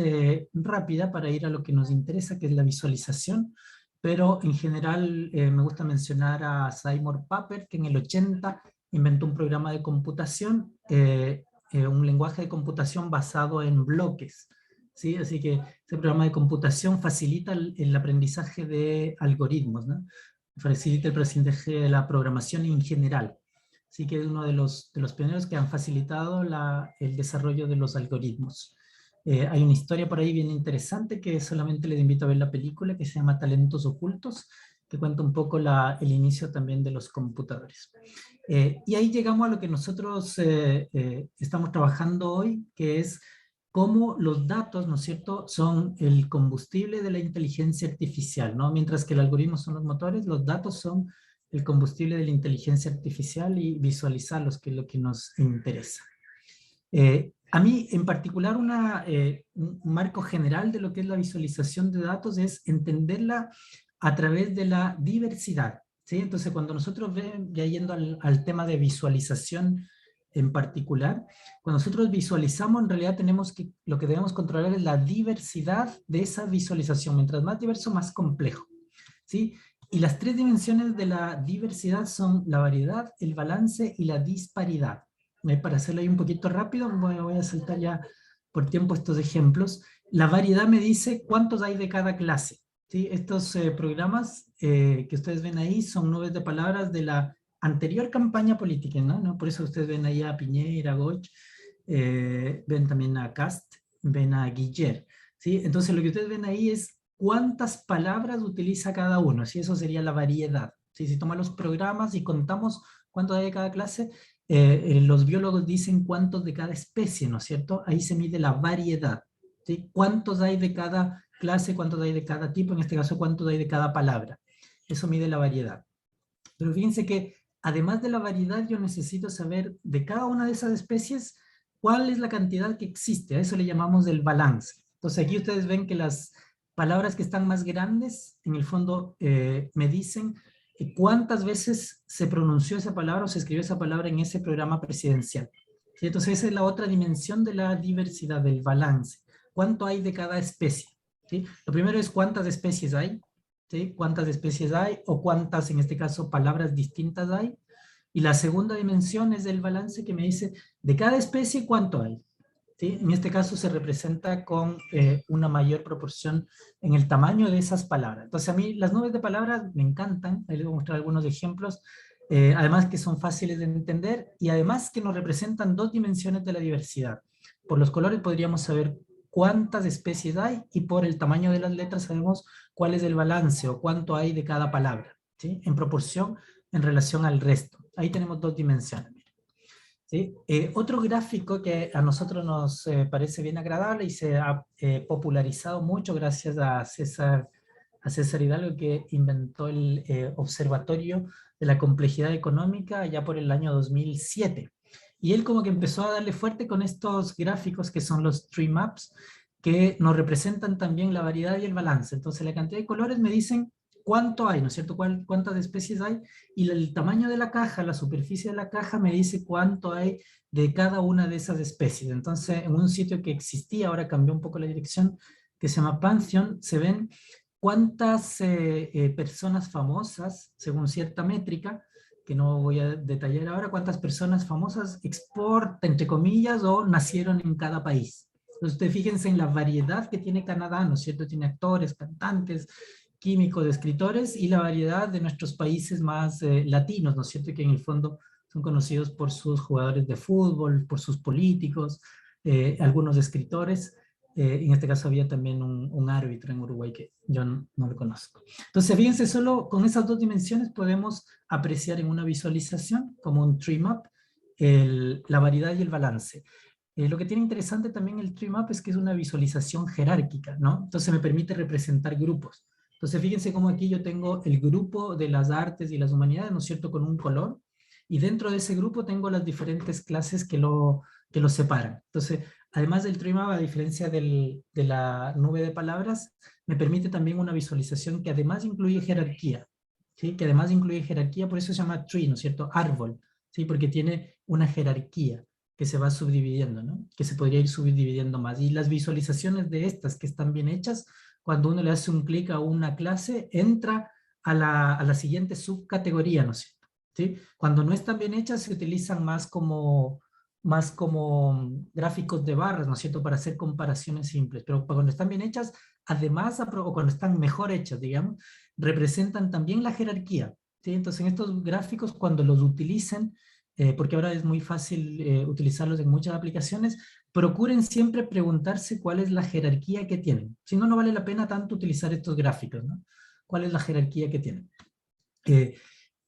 rápida para ir a lo que nos interesa, que es la visualización, pero en general me gusta mencionar a Seymour Papert, que en el 80 inventó un programa de computación, un lenguaje de computación basado en bloques, ¿sí? Así que ese programa de computación facilita el aprendizaje de algoritmos, ¿no? Facilita el aprendizaje de la programación en general. Así que es uno de los pioneros que han facilitado el desarrollo de los algoritmos. Hay una historia por ahí bien interesante que solamente les invito a ver la película, que se llama Talentos Ocultos, que cuenta un poco el inicio también de los computadores. Y ahí llegamos a lo que nosotros estamos trabajando hoy, que es cómo los datos, ¿no es cierto?, son el combustible de la inteligencia artificial, ¿no? Mientras que el algoritmo son los motores, los datos son el combustible de la inteligencia artificial y visualizarlos, que es lo que nos interesa. A mí, en particular, un marco general de lo que es la visualización de datos es entenderla a través de la diversidad, ¿sí? Entonces, cuando nosotros ya yendo al tema de visualización en particular, cuando nosotros visualizamos, en realidad lo que debemos controlar es la diversidad de esa visualización. Mientras más diverso, más complejo, ¿sí? Y las tres dimensiones de la diversidad son la variedad, el balance y la disparidad. Para hacerlo ahí un poquito rápido, voy a saltar ya por tiempo estos ejemplos. La variedad me dice cuántos hay de cada clase, ¿sí? Estos programas que ustedes ven ahí son nubes de palabras de la anterior campaña política, ¿no? Por eso ustedes ven ahí a Piñera, a Goch, ven también a Cast, ven a Guiller, ¿sí? Entonces lo que ustedes ven ahí es cuántas palabras utiliza cada uno, ¿sí? Eso sería la variedad, ¿sí? Si tomamos los programas y contamos cuántos hay de cada clase, los biólogos dicen cuántos de cada especie, ¿no es cierto? Ahí se mide la variedad, ¿sí? Cuántos hay de cada clase, cuántos hay de cada tipo, en este caso cuántos hay de cada palabra. Eso mide la variedad. Pero fíjense que además de la variedad, yo necesito saber de cada una de esas especies cuál es la cantidad que existe. A eso le llamamos el balance. Entonces aquí ustedes ven que las palabras que están más grandes, en el fondo me dicen cuántas veces se pronunció esa palabra o se escribió esa palabra en ese programa presidencial. ¿Sí? Entonces esa es la otra dimensión de la diversidad, del balance. ¿Cuánto hay de cada especie? ¿Sí? Lo primero es cuántas especies hay, ¿sí? Cuántas especies hay o cuántas, en este caso, palabras distintas hay. Y la segunda dimensión es el balance que me dice de cada especie cuánto hay. ¿Sí? En este caso se representa con una mayor proporción en el tamaño de esas palabras. Entonces a mí las nubes de palabras me encantan, ahí les voy a mostrar algunos ejemplos, además que son fáciles de entender y además que nos representan dos dimensiones de la diversidad. Por los colores podríamos saber cuántas especies hay y por el tamaño de las letras sabemos cuál es el balance o cuánto hay de cada palabra, ¿sí? En proporción en relación al resto. Ahí tenemos dos dimensiones. ¿Sí? Otro gráfico que a nosotros nos parece bien agradable y se ha popularizado mucho gracias a César Hidalgo, que inventó el Observatorio de la Complejidad Económica ya por el año 2007. Y él como que empezó a darle fuerte con estos gráficos que son los tree maps, que nos representan también la variedad y el balance. Entonces la cantidad de colores me dicen cuánto hay, ¿no es cierto? Cuántas especies hay, y el tamaño de la caja, la superficie de la caja me dice cuánto hay de cada una de esas especies. Entonces, en un sitio que existía, ahora cambió un poco la dirección, que se llama Pantheon, se ven cuántas personas famosas, según cierta métrica, que no voy a detallar ahora, cuántas personas famosas exportan, entre comillas, o nacieron en cada país. Entonces, ustedes fíjense en la variedad que tiene Canadá, ¿no es cierto? Tiene actores, cantantes, químicos, escritores, y la variedad de nuestros países más latinos, ¿no es cierto? Que en el fondo son conocidos por sus jugadores de fútbol, por sus políticos, algunos escritores. En este caso había también un árbitro en Uruguay que yo no lo conozco. Entonces, fíjense, solo con esas dos dimensiones podemos apreciar en una visualización, como un tree map, la variedad y el balance. Lo que tiene interesante también el tree map es que es una visualización jerárquica, ¿no? Entonces me permite representar grupos. Entonces fíjense cómo aquí yo tengo el grupo de las artes y las humanidades, ¿no es cierto?, con un color, y dentro de ese grupo tengo las diferentes clases que lo separan. Entonces, además del TreeMap, a diferencia de la nube de palabras, me permite también una visualización que además incluye jerarquía, ¿sí? Que además incluye jerarquía, por eso se llama tree, ¿no es cierto?, árbol, ¿sí? Porque tiene una jerarquía que se va subdividiendo, ¿no? Que se podría ir subdividiendo más. Y las visualizaciones de estas que están bien hechas, cuando uno le hace un clic a una clase, entra a la siguiente subcategoría, ¿no es cierto? ¿Sí? Cuando no están bien hechas, se utilizan más como gráficos de barras, ¿no es cierto?, para hacer comparaciones simples. Pero cuando están bien hechas, además, o cuando están mejor hechas, digamos, representan también la jerarquía, ¿sí? Entonces, en estos gráficos, cuando los utilicen, porque ahora es muy fácil utilizarlos en muchas aplicaciones, procuren siempre preguntarse cuál es la jerarquía que tienen. Si no, no vale la pena tanto utilizar estos gráficos, ¿no? ¿Cuál es la jerarquía que tienen?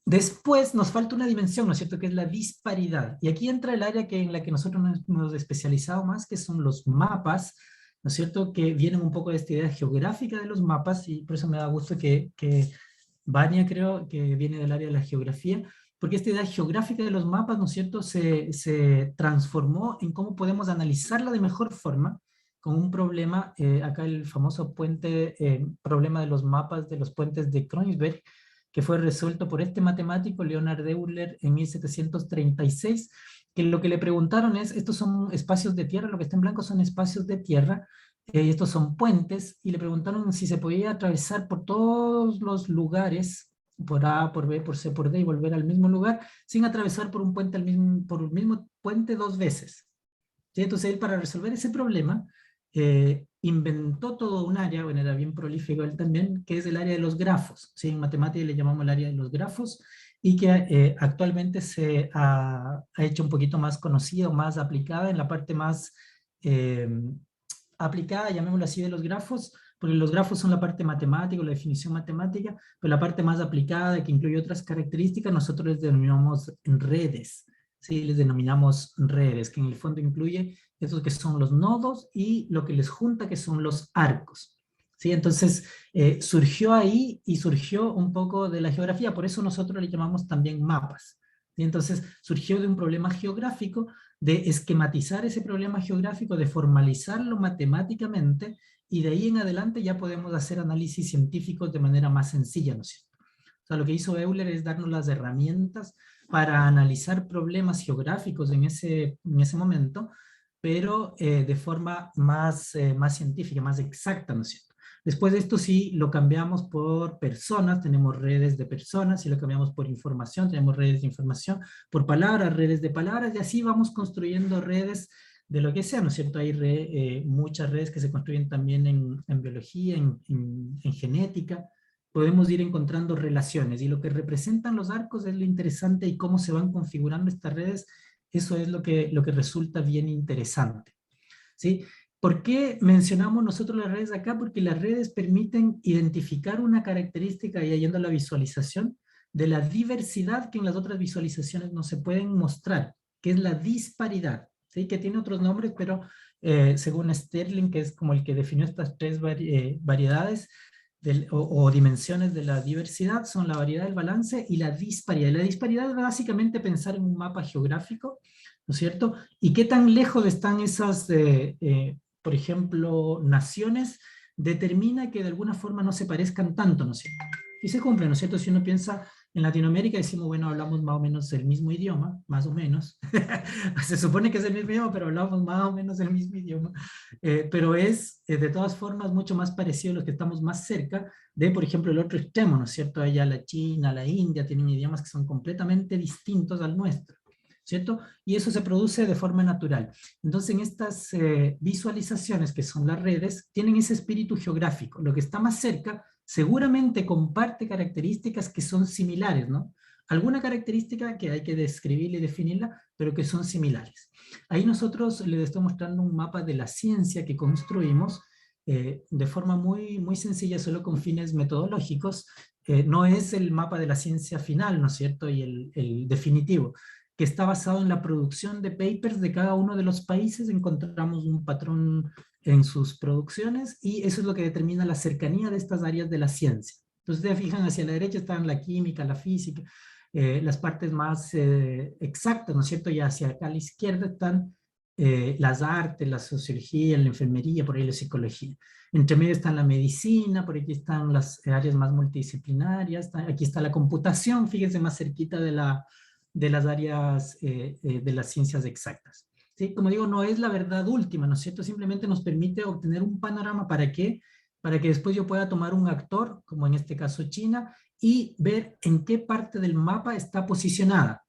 Después nos falta una dimensión, ¿no es cierto?, que es la disparidad. Y aquí entra el área en la que nosotros nos hemos especializado más, que son los mapas, ¿no es cierto?, que vienen un poco de esta idea geográfica de los mapas, y por eso me da gusto que Vania, creo, que viene del área de la geografía, porque esta idea geográfica de los mapas, ¿no es cierto?, se transformó en cómo podemos analizarla de mejor forma, con un problema, acá el famoso problema de los mapas de los puentes de Kreuzberg, que fue resuelto por este matemático, Leonhard Euler, en 1736, que lo que le preguntaron es, estos son espacios de tierra, lo que está en blanco son espacios de tierra, y estos son puentes, y le preguntaron si se podía atravesar por todos los lugares, por A, por B, por C, por D, y volver al mismo lugar, sin atravesar por un puente, por el mismo puente dos veces. ¿Sí? Entonces él, para resolver ese problema, inventó todo un área, bueno, era bien prolífico él también, que es el área de los grafos, ¿sí? En matemáticas le llamamos el área de los grafos, y que actualmente se ha hecho un poquito más conocido, más aplicada en la parte más aplicada, llamémoslo así, de los grafos, porque los grafos son la parte matemática, la definición matemática, pero la parte más aplicada, que incluye otras características, nosotros les denominamos redes, ¿sí? Les denominamos redes, que en el fondo incluye esos que son los nodos y lo que les junta, que son los arcos. ¿Sí? Entonces, surgió ahí y surgió un poco de la geografía, por eso nosotros le llamamos también mapas. ¿Sí? Entonces, surgió de un problema geográfico, de esquematizar ese problema geográfico, de formalizarlo matemáticamente, y de ahí en adelante ya podemos hacer análisis científicos de manera más sencilla, ¿no es cierto? O sea, lo que hizo Euler es darnos las herramientas para analizar problemas geográficos en ese momento, pero de forma más científica, más exacta, ¿no es cierto? Después de esto sí lo cambiamos por personas, tenemos redes de personas, y lo cambiamos por información, tenemos redes de información, por palabras, redes de palabras, y así vamos construyendo redes de lo que sea, ¿no es cierto? Hay muchas redes que se construyen también en biología, en genética. Podemos ir encontrando relaciones, y lo que representan los arcos es lo interesante, y cómo se van configurando estas redes, eso es lo que resulta bien interesante, ¿sí? ¿Por qué mencionamos nosotros las redes acá? Porque las redes permiten identificar una característica, y yendo a la visualización, de la diversidad que en las otras visualizaciones no se pueden mostrar, que es la disparidad, ¿sí? Que tiene otros nombres, pero según Sterling, que es como el que definió estas tres variedades, o dimensiones de la diversidad, son la variedad, el balance y la disparidad. La disparidad es básicamente pensar en un mapa geográfico, ¿no es cierto? Y qué tan lejos están esas, por ejemplo, naciones, determina que de alguna forma no se parezcan tanto, ¿no es cierto? Y se cumple, ¿no es cierto? Si uno piensa en Latinoamérica, decimos, bueno, hablamos más o menos el mismo idioma, más o menos. Se supone que es el mismo idioma, pero hablamos más o menos el mismo idioma. Pero es, de todas formas, mucho más parecido a los que estamos más cerca de, por ejemplo, el otro extremo, ¿no es cierto? Allá la China, la India, tienen idiomas que son completamente distintos al nuestro, ¿cierto? Y eso se produce de forma natural. Entonces, en estas visualizaciones, que son las redes, tienen ese espíritu geográfico. Lo que está más cerca seguramente comparte características que son similares, ¿no? Alguna característica que hay que describirla y definirla, pero que son similares. Ahí nosotros les estoy mostrando un mapa de la ciencia que construimos de forma muy, muy sencilla, solo con fines metodológicos. No es el mapa de la ciencia final, ¿no es cierto? Y el definitivo, que está basado en la producción de papers de cada uno de los países. Encontramos un patrón en sus producciones, y eso es lo que determina la cercanía de estas áreas de la ciencia. Entonces, ustedes fijan, hacia la derecha están la química, la física, las partes más exactas, ¿no es cierto? Y hacia acá a la izquierda están las artes, la sociología, la enfermería, por ahí la psicología. Entre medio está la medicina, por aquí están las áreas más multidisciplinarias, aquí está la computación, fíjense más cerquita de las áreas de las ciencias exactas. ¿Sí? Como digo, no es la verdad última, ¿no es cierto? Simplemente nos permite obtener un panorama. ¿Para qué? Para que después yo pueda tomar un actor, como en este caso China, y ver en qué parte del mapa está posicionada,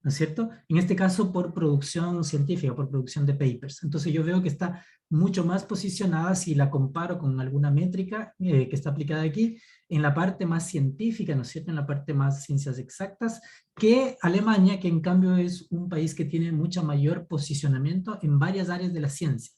¿no es cierto? En este caso por producción científica, por producción de papers. Entonces yo veo que está mucho más posicionada, si la comparo con alguna métrica que está aplicada aquí, en la parte más científica, ¿no es cierto? En la parte más ciencias exactas, que Alemania, que en cambio es un país que tiene mucho mayor posicionamiento en varias áreas de la ciencia,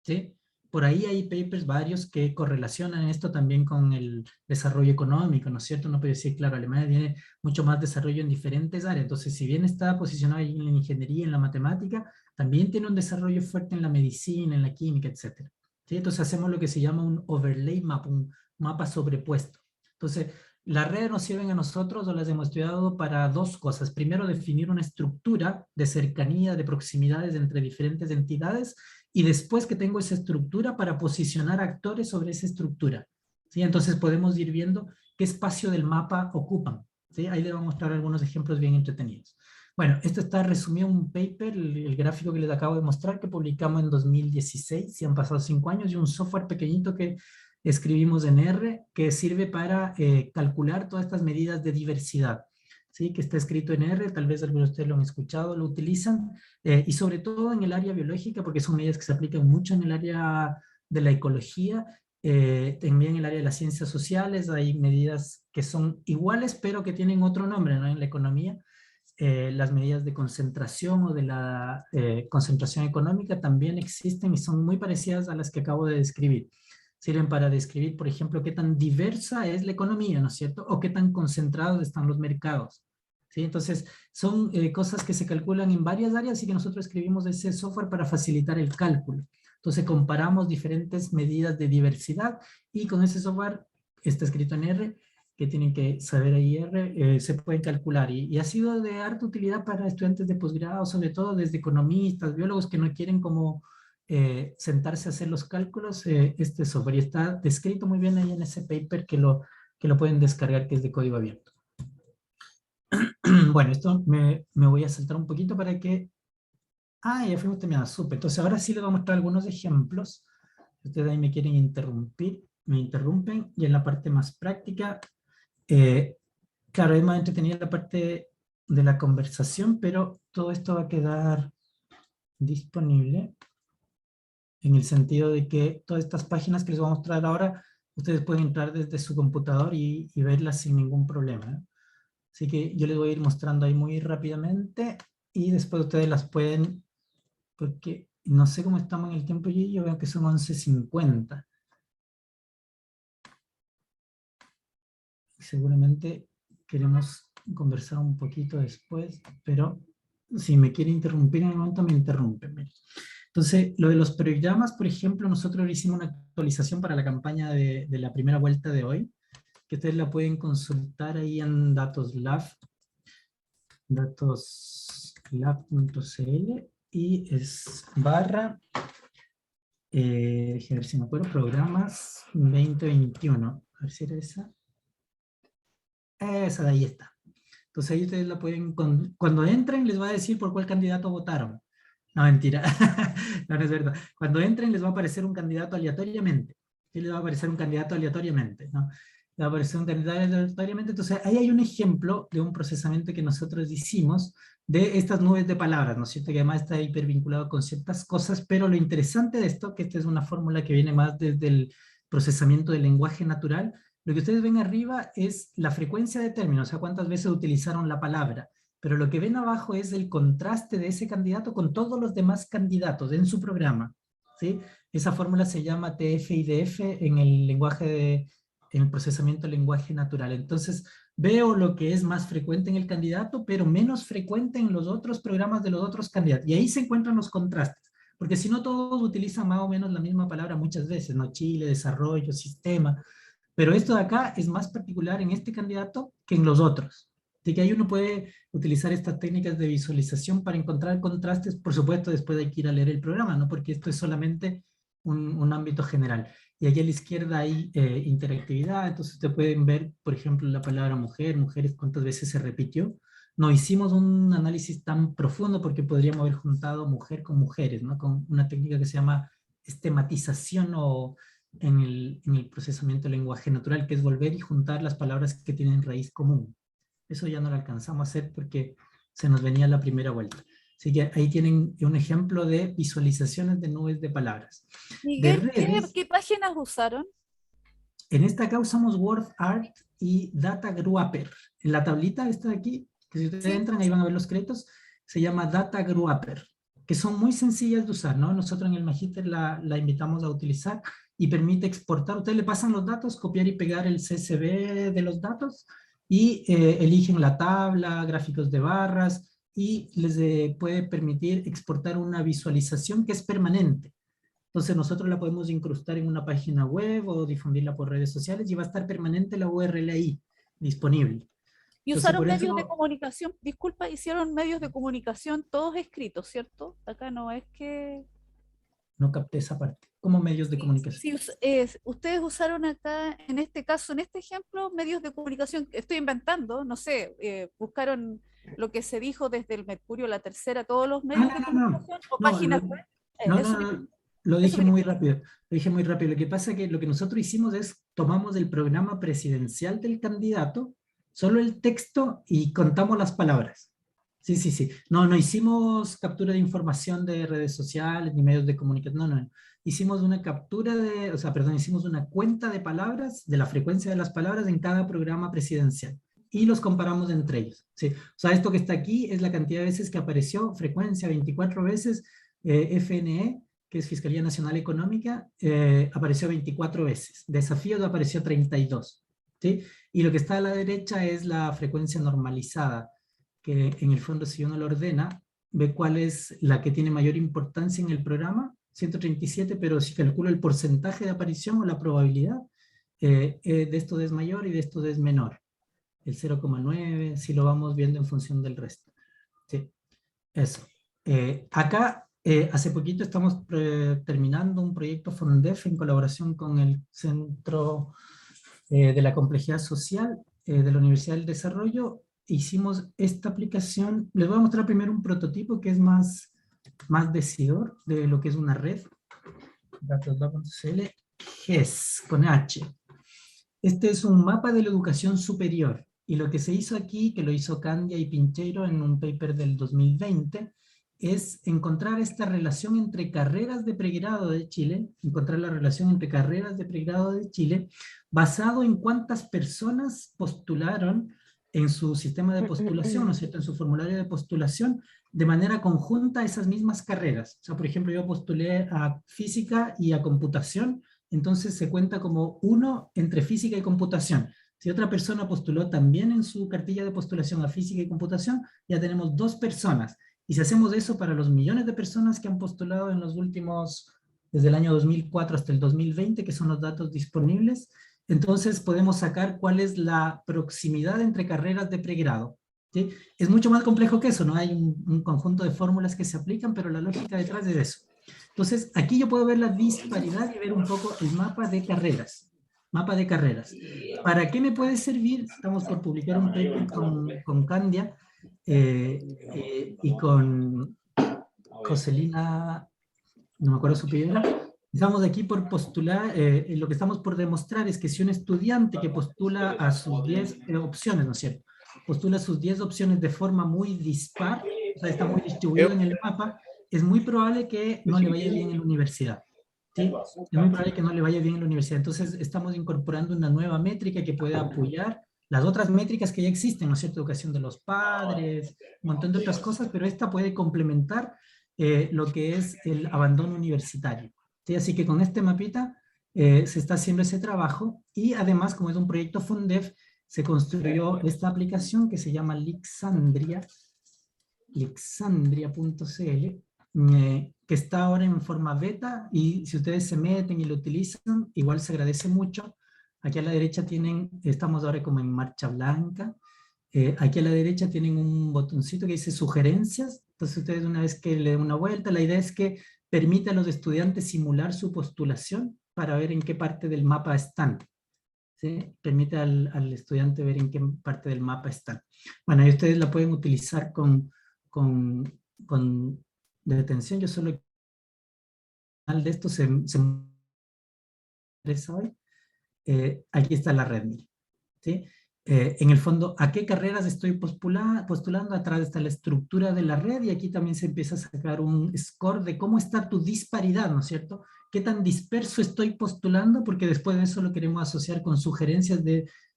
¿sí? Por ahí hay papers varios que correlacionan esto también con el desarrollo económico, ¿no es cierto? No puede decir, claro, Alemania tiene mucho más desarrollo en diferentes áreas. Entonces, si bien está posicionado ahí en la ingeniería, en la matemática, también tiene un desarrollo fuerte en la medicina, en la química, etc. ¿Sí? Entonces, hacemos lo que se llama un overlay map, un mapa sobrepuesto. Entonces, las redes nos sirven a nosotros, o las hemos estudiado para dos cosas. Primero, definir una estructura de cercanía, de proximidades entre diferentes entidades, y después que tengo esa estructura, para posicionar actores sobre esa estructura, ¿sí? Entonces podemos ir viendo qué espacio del mapa ocupan, ¿sí? Ahí les voy a mostrar algunos ejemplos bien entretenidos. Bueno, esto está resumido en un paper, el gráfico que les acabo de mostrar, que publicamos en 2016, si han pasado 5 años, y un software pequeñito que escribimos en R, que sirve para calcular todas estas medidas de diversidad, ¿sí? Que está escrito en R, tal vez algunos de ustedes lo han escuchado, lo utilizan, y sobre todo en el área biológica, porque son medidas que se aplican mucho en el área de la ecología, también en el área de las ciencias sociales. Hay medidas que son iguales, pero que tienen otro nombre, ¿no? En la economía, las medidas de concentración o de la concentración económica también existen y son muy parecidas a las que acabo de describir. Sirven para describir, por ejemplo, qué tan diversa es la economía, ¿no es cierto? O qué tan concentrados están los mercados, ¿sí? Entonces, son cosas que se calculan en varias áreas, y que nosotros escribimos ese software para facilitar el cálculo. Entonces, comparamos diferentes medidas de diversidad, y con ese software, está escrito en R, que tienen que saber ahí R, se pueden calcular. Y ha sido de harta utilidad para estudiantes de posgrado, sobre todo desde economistas, biólogos, que no quieren como sentarse a hacer los cálculos. Este software, y está descrito muy bien ahí en ese paper que lo pueden descargar, que es de código abierto. Bueno, esto me voy a saltar un poquito para que... ya fuimos terminando, súper. Entonces ahora sí les voy a mostrar algunos ejemplos. Ustedes ahí me quieren interrumpir, me interrumpen, y en la parte más práctica, claro, es más entretenida la parte de la conversación, pero todo esto va a quedar disponible, en el sentido de que todas estas páginas que les voy a mostrar ahora, ustedes pueden entrar desde su computador y verlas sin ningún problema, ¿eh? Así que yo les voy a ir mostrando ahí muy rápidamente, y después ustedes las pueden, porque no sé cómo estamos en el tiempo, y yo veo que son 11:50. Seguramente queremos conversar un poquito después, pero si me quiere interrumpir en el momento, me interrumpen. Entonces, lo de los programas, por ejemplo, nosotros hicimos una actualización para la campaña de la primera vuelta de hoy, que ustedes la pueden consultar ahí en datoslab.cl, y es barra, déjenme ver si me acuerdo, programas 2021. A ver si era esa. Esa de ahí está. Entonces ahí ustedes la pueden, cuando entren les va a decir por cuál candidato votaron. No, mentira. No, no es verdad. Cuando entren les va a aparecer un candidato aleatoriamente. Sí, les va a aparecer un candidato aleatoriamente, ¿no? Les va a aparecer un candidato aleatoriamente. Entonces ahí hay un ejemplo de un procesamiento que nosotros hicimos de estas nubes de palabras, ¿no es cierto? Que además está hipervinculado con ciertas cosas, pero lo interesante de esto, que esta es una fórmula que viene más desde el procesamiento del lenguaje natural. Lo que ustedes ven arriba es la frecuencia de términos, o sea, cuántas veces utilizaron la palabra. Pero lo que ven abajo es el contraste de ese candidato con todos los demás candidatos en su programa, ¿sí? Esa fórmula se llama TF-IDF en el lenguaje en el procesamiento del lenguaje natural. Entonces, veo lo que es más frecuente en el candidato, pero menos frecuente en los otros programas de los otros candidatos. Y ahí se encuentran los contrastes. porque si no todos utilizan más o menos la misma palabra muchas veces, ¿no? Chile, desarrollo, sistema, pero esto de acá es más particular en este candidato que en los otros. De que ahí uno puede utilizar estas técnicas de visualización para encontrar contrastes, por supuesto después hay que ir a leer el programa, ¿no? Porque esto es solamente un ámbito general. Y aquí a la izquierda hay interactividad, entonces ustedes pueden ver, por ejemplo, la palabra mujer, mujeres, cuántas veces se repitió. No hicimos un análisis tan profundo porque podríamos haber juntado mujer con mujeres, ¿no? Con una técnica que se llama estematización o en el procesamiento del lenguaje natural, que es volver y juntar las palabras que tienen raíz común. Eso ya no lo alcanzamos a hacer porque se nos venía la primera vuelta. Así que ahí tienen un ejemplo de visualizaciones de nubes de palabras. Miguel, ¿qué páginas usaron? En esta acá usamos WordArt y DataGruaper. En la tablita esta de aquí, que si ustedes entran ahí van a ver los créditos, se llama DataGruaper, que son muy sencillas de usar, ¿no? Nosotros en el Magister la invitamos a utilizar y permite exportar. Ustedes le pasan los datos, copiar y pegar el CSV de los datos y eligen la tabla, gráficos de barras, y les puede permitir exportar una visualización que es permanente. Entonces nosotros la podemos incrustar en una página web o difundirla por redes sociales y va a estar permanente la URL ahí, disponible. Y usaron medios de comunicación, disculpa, hicieron medios de comunicación todos escritos, ¿cierto? Acá no es que... No capté esa parte. ¿Cómo medios de comunicación? Sí, ustedes usaron acá, en este caso, en este ejemplo, medios de comunicación, estoy inventando, no sé, buscaron lo que se dijo desde el Mercurio, la Tercera, todos los medios de comunicación o páginas web. Lo dije muy rápido. Lo dije muy rápido. Lo que pasa es que lo que nosotros hicimos es, tomamos del programa presidencial del candidato, solo el texto y contamos las palabras. Sí. No hicimos captura de información de redes sociales ni medios de comunicación. No. Hicimos una captura hicimos una cuenta de palabras, de la frecuencia de las palabras en cada programa presidencial. Y los comparamos entre ellos. ¿Sí? O sea, esto que está aquí es la cantidad de veces que apareció, frecuencia 24 veces, FNE, que es Fiscalía Nacional Económica, apareció 24 veces. Desafíos apareció 32. ¿Sí? Y lo que está a la derecha es la frecuencia normalizada, que en el fondo si uno lo ordena, ve cuál es la que tiene mayor importancia en el programa, 137, pero si calculo el porcentaje de aparición o la probabilidad, de esto es mayor y de esto es menor. El 0,9, si lo vamos viendo en función del resto. Sí, eso. Acá, hace poquito estamos terminando un proyecto FONDEF en colaboración con el Centro de la Complejidad Social de la Universidad del Desarrollo. Hicimos esta aplicación. Les voy a mostrar primero un prototipo que es más decidor de lo que es una red. Datos.cl, GES, con H. Este es un mapa de la educación superior. Y lo que se hizo aquí, que lo hizo Candia y Pincheiro en un paper del 2020, es encontrar esta relación entre carreras de pregrado de Chile, basado en cuántas personas postularon en su sistema de postulación, ¿no es cierto?, en su formulario de postulación, de manera conjunta a esas mismas carreras. O sea, por ejemplo, yo postulé a física y a computación, entonces se cuenta como 1 entre física y computación. Si otra persona postuló también en su cartilla de postulación a física y computación, ya tenemos 2 personas. Y si hacemos eso para los millones de personas que han postulado en los últimos, desde el año 2004 hasta el 2020, que son los datos disponibles, entonces podemos sacar cuál es la proximidad entre carreras de pregrado. ¿Sí? Es mucho más complejo que eso, ¿no? Hay un conjunto de fórmulas que se aplican, pero la lógica detrás es eso. Entonces, aquí yo puedo ver la disparidad y ver un poco el mapa de carreras. ¿Para qué me puede servir? Estamos por publicar un paper con Candia y con Joselina, no me acuerdo su apellido. Estamos aquí por postular, lo que estamos por demostrar es que si un estudiante que postula a sus 10 opciones, ¿no es cierto?, postula sus 10 opciones de forma muy dispar, o sea, está muy distribuido en el mapa, es muy probable que no le vaya bien en la universidad. ¿Sí? Es muy probable que no le vaya bien en la universidad. Entonces estamos incorporando una nueva métrica que puede apoyar las otras métricas que ya existen, ¿no es cierto? Educación de los padres, un montón de otras cosas, pero esta puede complementar lo que es el abandono universitario. ¿Sí? Así que con este mapita se está haciendo ese trabajo y además, como es un proyecto FONDEF, se construyó esta aplicación que se llama Lixandria, lixandria.cl, que está ahora en forma beta, y si ustedes se meten y lo utilizan, igual se agradece mucho. Aquí a la derecha estamos ahora como en marcha blanca. Aquí a la derecha tienen un botoncito que dice sugerencias. Entonces ustedes, una vez que le den una vuelta, la idea es que permite a los estudiantes simular su postulación para ver en qué parte del mapa están. ¿Sí? Permite al estudiante ver en qué parte del mapa están. Bueno, ahí ustedes la pueden utilizar con detención. Yo solo de esto se hoy. Aquí está la red, ¿sí? En el fondo, ¿a qué carreras estoy postulando? Atrás está la estructura de la red, y aquí también se empieza a sacar un score de cómo está tu disparidad, ¿no es cierto? ¿Qué tan disperso estoy postulando? Porque después de eso lo queremos asociar con sugerencias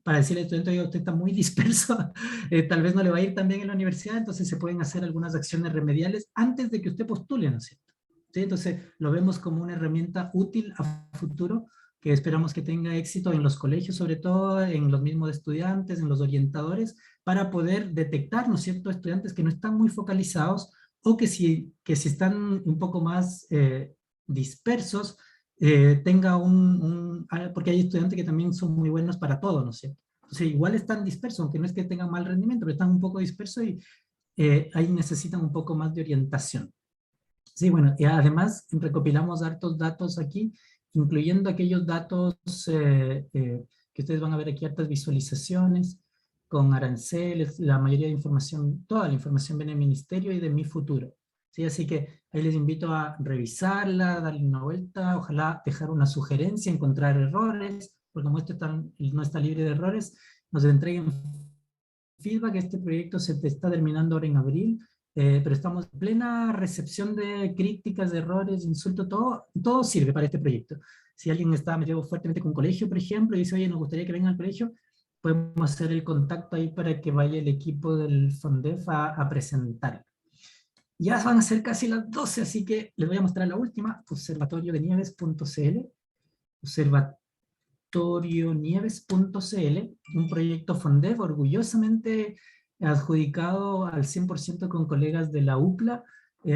para decirle al estudiante: oye, usted está muy disperso, tal vez no le va a ir tan bien en la universidad, entonces se pueden hacer algunas acciones remediales antes de que usted postule, ¿no es cierto? ¿Sí? Entonces lo vemos como una herramienta útil a futuro, que esperamos que tenga éxito en los colegios, sobre todo en los mismos estudiantes, en los orientadores, para poder detectar, ¿no es cierto?, estudiantes que no están muy focalizados, o que si están un poco más dispersos, porque hay estudiantes que también son muy buenos para todo, ¿no es cierto? Entonces igual están dispersos, aunque no es que tengan mal rendimiento, pero están un poco dispersos, y ahí necesitan un poco más de orientación. Sí, bueno, y además recopilamos hartos datos aquí, incluyendo aquellos datos que ustedes van a ver aquí, hartas visualizaciones con aranceles, la mayoría de información, toda la información viene del ministerio y de Mi Futuro. ¿Sí? Así que ahí les invito a revisarla, darle una vuelta, ojalá dejar una sugerencia, encontrar errores, porque como esto no está libre de errores, nos entreguen feedback. Este proyecto se está terminando ahora en abril, pero estamos en plena recepción de críticas, de errores, insultos, todo sirve para este proyecto. Si alguien está metido fuertemente con un colegio, por ejemplo, y dice: oye, nos gustaría que vengan al colegio, podemos hacer el contacto ahí para que vaya el equipo del FONDEF a presentar. Ya van a ser casi las 12, así que les voy a mostrar la última, observatoriodenieves.cl, observatorionieves.cl, un proyecto FONDEF orgullosamente adjudicado al 100% con colegas de la UPLA.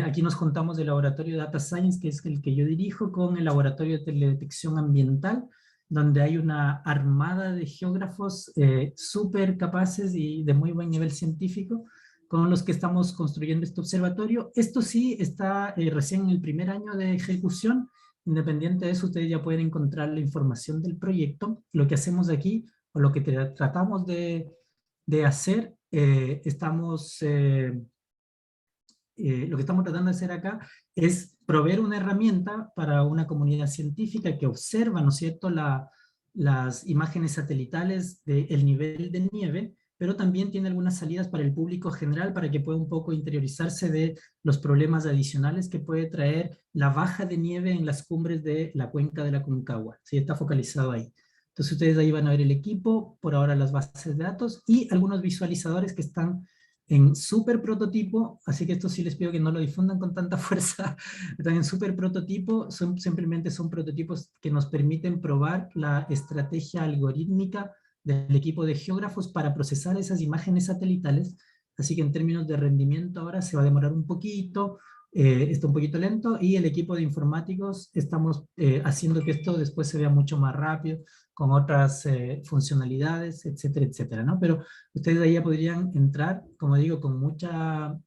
Aquí nos juntamos del laboratorio de Data Science, que es el que yo dirijo, con el laboratorio de teledetección ambiental, donde hay una armada de geógrafos súper capaces y de muy buen nivel científico, con los que estamos construyendo este observatorio. Esto sí está recién en el primer año de ejecución. Independiente de eso, ustedes ya pueden encontrar la información del proyecto. Lo que hacemos aquí, o lo que tratamos de hacer, lo que estamos tratando de hacer acá es proveer una herramienta para una comunidad científica que observa, ¿no es cierto?, las imágenes satelitales del nivel de nieve, pero también tiene algunas salidas para el público general, para que pueda un poco interiorizarse de los problemas adicionales que puede traer la baja de nieve en las cumbres de la cuenca de la Aconcagua. Sí, está focalizado ahí. Entonces ustedes ahí van a ver el equipo, por ahora las bases de datos y algunos visualizadores que están en súper prototipo, así que esto sí les pido que no lo difundan con tanta fuerza. Están en súper prototipo, simplemente son prototipos que nos permiten probar la estrategia algorítmica del equipo de geógrafos para procesar esas imágenes satelitales. Así que en términos de rendimiento ahora se va a demorar un poquito, está un poquito lento, y el equipo de informáticos estamos haciendo que esto después se vea mucho más rápido, con otras funcionalidades, etcétera, etcétera, ¿no? Pero ustedes ahí ya podrían entrar, como digo, con mucha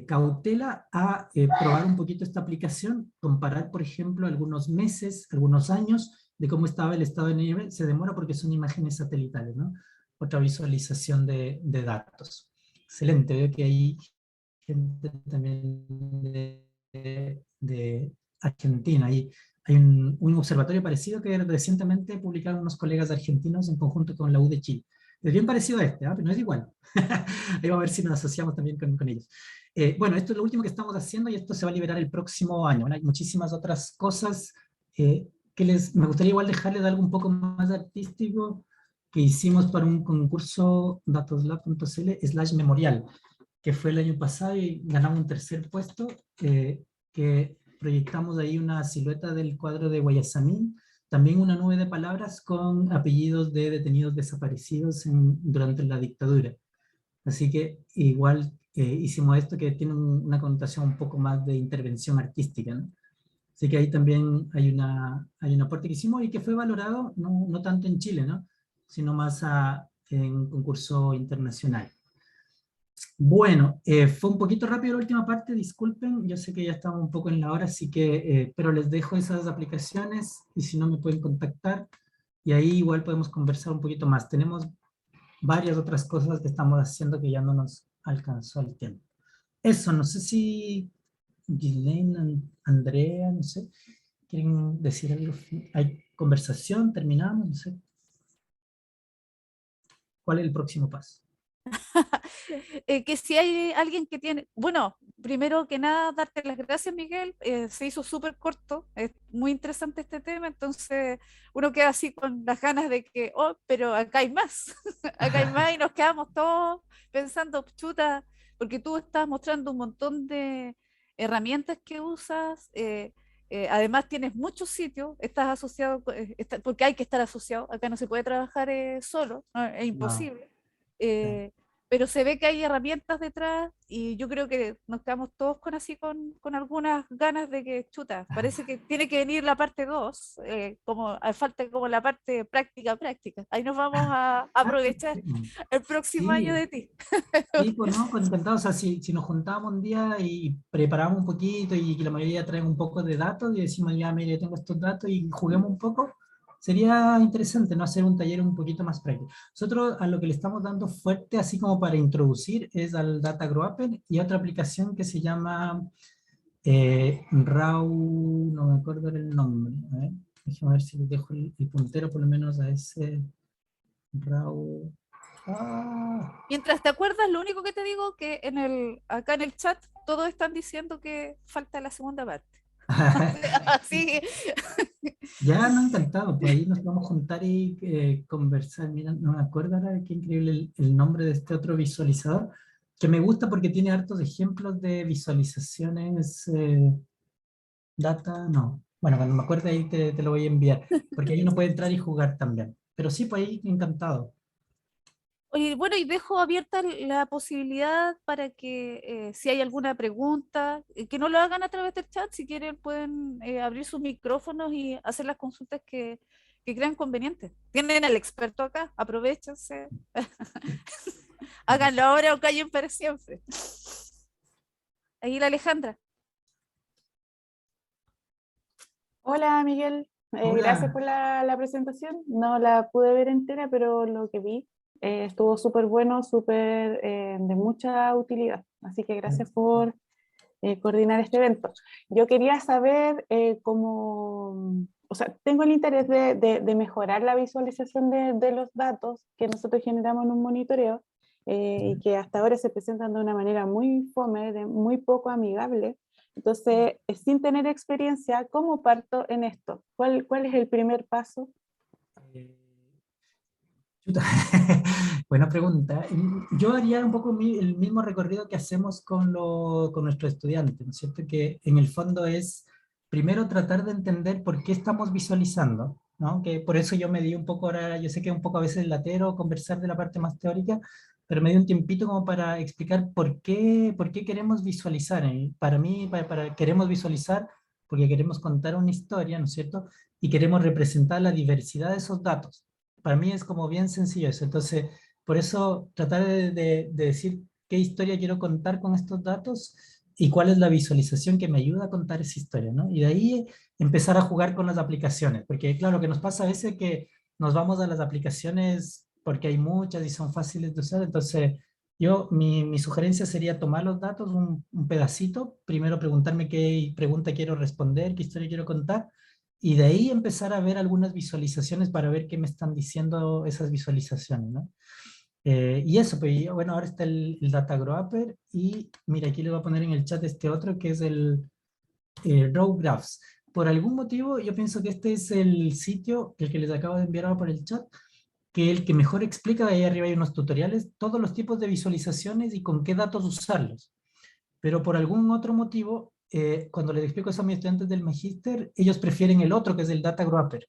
cautela a probar un poquito esta aplicación, comparar, por ejemplo, algunos meses, algunos años de cómo estaba el estado de nieve. Se demora porque son imágenes satelitales, ¿no? Otra visualización de datos. Excelente, veo que hay gente también de Argentina. Hay un observatorio parecido que recientemente publicaron unos colegas argentinos en conjunto con la U de Chile. Es bien parecido a este, pero no es igual. Ahí vamos a ver si nos asociamos también con ellos. Bueno, esto es lo último que estamos haciendo, y esto se va a liberar el próximo año. Bueno, hay muchísimas otras cosas que me gustaría igual dejarles algo un poco más artístico que hicimos para un concurso datoslab.cl/memorial, que fue el año pasado, y ganamos un tercer puesto, que proyectamos ahí una silueta del cuadro de Guayasamín, también una nube de palabras con apellidos de detenidos desaparecidos durante la dictadura. Así que igual hicimos esto que tiene una connotación un poco más de intervención artística, ¿no? Así que ahí también hay un aporte que hicimos y que fue valorado no tanto en Chile, ¿no? Sino más en concurso internacional. Bueno, fue un poquito rápido la última parte, disculpen, yo sé que ya estamos un poco en la hora, así que, pero les dejo esas aplicaciones y si no me pueden contactar y ahí igual podemos conversar un poquito más. Tenemos varias otras cosas que estamos haciendo que ya no nos alcanzó el tiempo. Eso, no sé si Ghislaine, Andrea, no sé, ¿quieren decir algo? ¿Hay conversación? ¿Terminamos? No sé. ¿Cuál es el próximo paso? Que si hay alguien que tiene, bueno, primero que nada, darte las gracias, Miguel, se hizo súper corto, es muy interesante este tema, entonces uno queda así con las ganas de que, oh, pero acá hay más, acá hay más y nos quedamos todos pensando, chuta, porque tú estás mostrando un montón de herramientas que usas, además tienes muchos sitios, estás asociado, porque hay que estar asociado, acá no se puede trabajar solo, ¿no? Es imposible. Sí. Pero se ve que hay herramientas detrás y yo creo que nos quedamos todos con algunas ganas de que, chuta, parece que tiene que venir la parte 2, como falta como la parte práctica. Ahí nos vamos a aprovechar el próximo año Sí, de ti. sí, pues no, pues encantado. O sea, si nos juntamos un día y preparamos un poquito y que la mayoría traen un poco de datos y decimos, ya, mire, yo tengo estos datos y juguemos un poco, sería interesante, ¿no? Hacer un taller un poquito más práctico. Nosotros a lo que le estamos dando fuerte, así como para introducir, es al Data Grouper y otra aplicación que se llama RAW, no me acuerdo el nombre. A ver, déjame ver si les dejo el puntero por lo menos a ese RAW. Ah. Mientras te acuerdas, lo único que te digo que acá en el chat todos están diciendo que falta la segunda parte. Así que Ya, no, encantado, pues ahí nos vamos a juntar y conversar. Mira, no me acuerdo ahora, qué increíble el nombre de este otro visualizador, que me gusta porque tiene hartos ejemplos de visualizaciones, no. Bueno, cuando me acuerde ahí te lo voy a enviar, porque ahí uno puede entrar y jugar también. Pero sí, pues ahí encantado. oye, bueno, y dejo abierta la posibilidad para que si hay alguna pregunta, que no lo hagan a través del chat, si quieren pueden abrir sus micrófonos y hacer las consultas que crean convenientes. Tienen al experto acá, aprovechense. Háganlo ahora o callen para siempre. Ahí la Alejandra. Hola Miguel, gracias Hola. por la presentación. No la pude ver entera, pero lo que vi estuvo súper bueno, súper de mucha utilidad. Así que gracias por coordinar este evento. Yo quería saber cómo, o sea, tengo el interés de mejorar la visualización de los datos que nosotros generamos en un monitoreo y que hasta ahora se presentan de una manera muy fome, muy poco amigable. Entonces, sin tener experiencia, ¿cómo parto en esto? ¿Cuál es el primer paso? Chuta. Buena pregunta. Yo haría un poco el mismo recorrido que hacemos con nuestros estudiantes, ¿no es cierto? Que en el fondo es primero tratar de entender por qué estamos visualizando, ¿no? Que por eso yo me di un poco ahora, yo sé que es un poco a veces latero conversar de la parte más teórica, pero me di un tiempito como para explicar por qué queremos visualizar. Para mí, queremos visualizar porque queremos contar una historia, ¿no es cierto? Y queremos representar la diversidad de esos datos. Para mí es como bien sencillo eso. Entonces, por eso tratar de decir qué historia quiero contar con estos datos y cuál es la visualización que me ayuda a contar esa historia, ¿no? Y de ahí empezar a jugar con las aplicaciones, porque claro, lo que nos pasa a veces es que nos vamos a las aplicaciones porque hay muchas y son fáciles de usar, entonces mi sugerencia sería tomar los datos, un pedacito, primero preguntarme qué pregunta quiero responder, qué historia quiero contar, y de ahí empezar a ver algunas visualizaciones para ver qué me están diciendo esas visualizaciones, ¿no? Y eso, pues bueno, ahora está el Data Grouper y mira, aquí le voy a poner en el chat este otro que es el Raw Graphs. Por algún motivo yo pienso que este es el sitio, el que les acabo de enviar ahora por el chat, que el que mejor explica, ahí arriba hay unos tutoriales, todos los tipos de visualizaciones y con qué datos usarlos. Pero por algún otro motivo, cuando les explico eso a mis estudiantes del magíster, ellos prefieren el otro, que es el Data Grouper.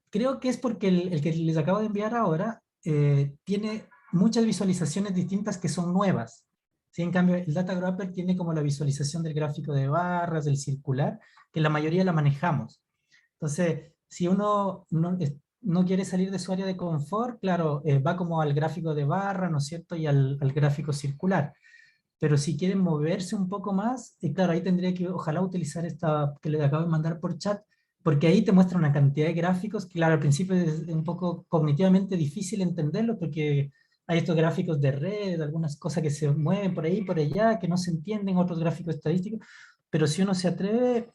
Creo que es porque el que les acabo de enviar ahora tiene muchas visualizaciones distintas que son nuevas. ¿Sí? En cambio, el Data Grapper tiene como la visualización del gráfico de barras, del circular, que la mayoría la manejamos. Entonces, si uno no quiere salir de su área de confort, claro, va como al gráfico de barra, ¿no es cierto? Y al gráfico circular. Pero si quieren moverse un poco más, claro, ahí tendría que ojalá utilizar esta que le acabo de mandar por chat, porque ahí te muestra una cantidad de gráficos que, claro, al principio es un poco cognitivamente difícil entenderlo, porque hay estos gráficos de red, algunas cosas que se mueven por ahí, por allá, que no se entienden, otros gráficos estadísticos, pero si uno se atreve,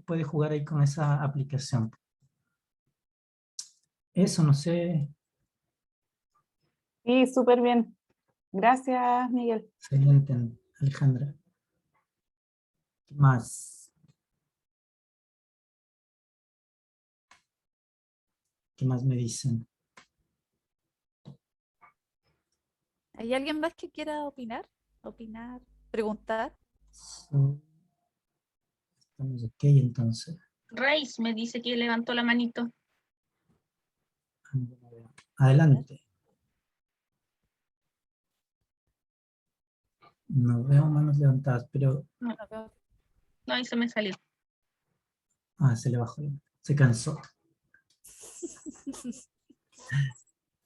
puede jugar ahí con esa aplicación. Eso, no sé. Sí, súper bien. Gracias, Miguel. Excelente, Alejandra. ¿Qué más? ¿Qué más me dicen? ¿Hay alguien más que quiera opinar? Opinar, preguntar. Estamos ok, entonces. Raiz me dice que levantó la manito. Adelante. No veo manos levantadas, pero... No, no, ahí se me salió. Ah, se le bajó. Se cansó.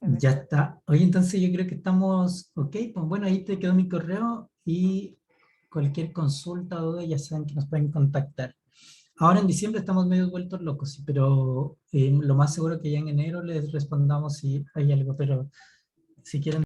Ya está. Oye, entonces yo creo que estamos ok. Pues bueno, ahí te quedó mi correo y cualquier consulta o duda ya saben que nos pueden contactar. Ahora en diciembre estamos medio vueltos locos, sí, pero lo más seguro que ya en enero les respondamos si hay algo, pero si quieren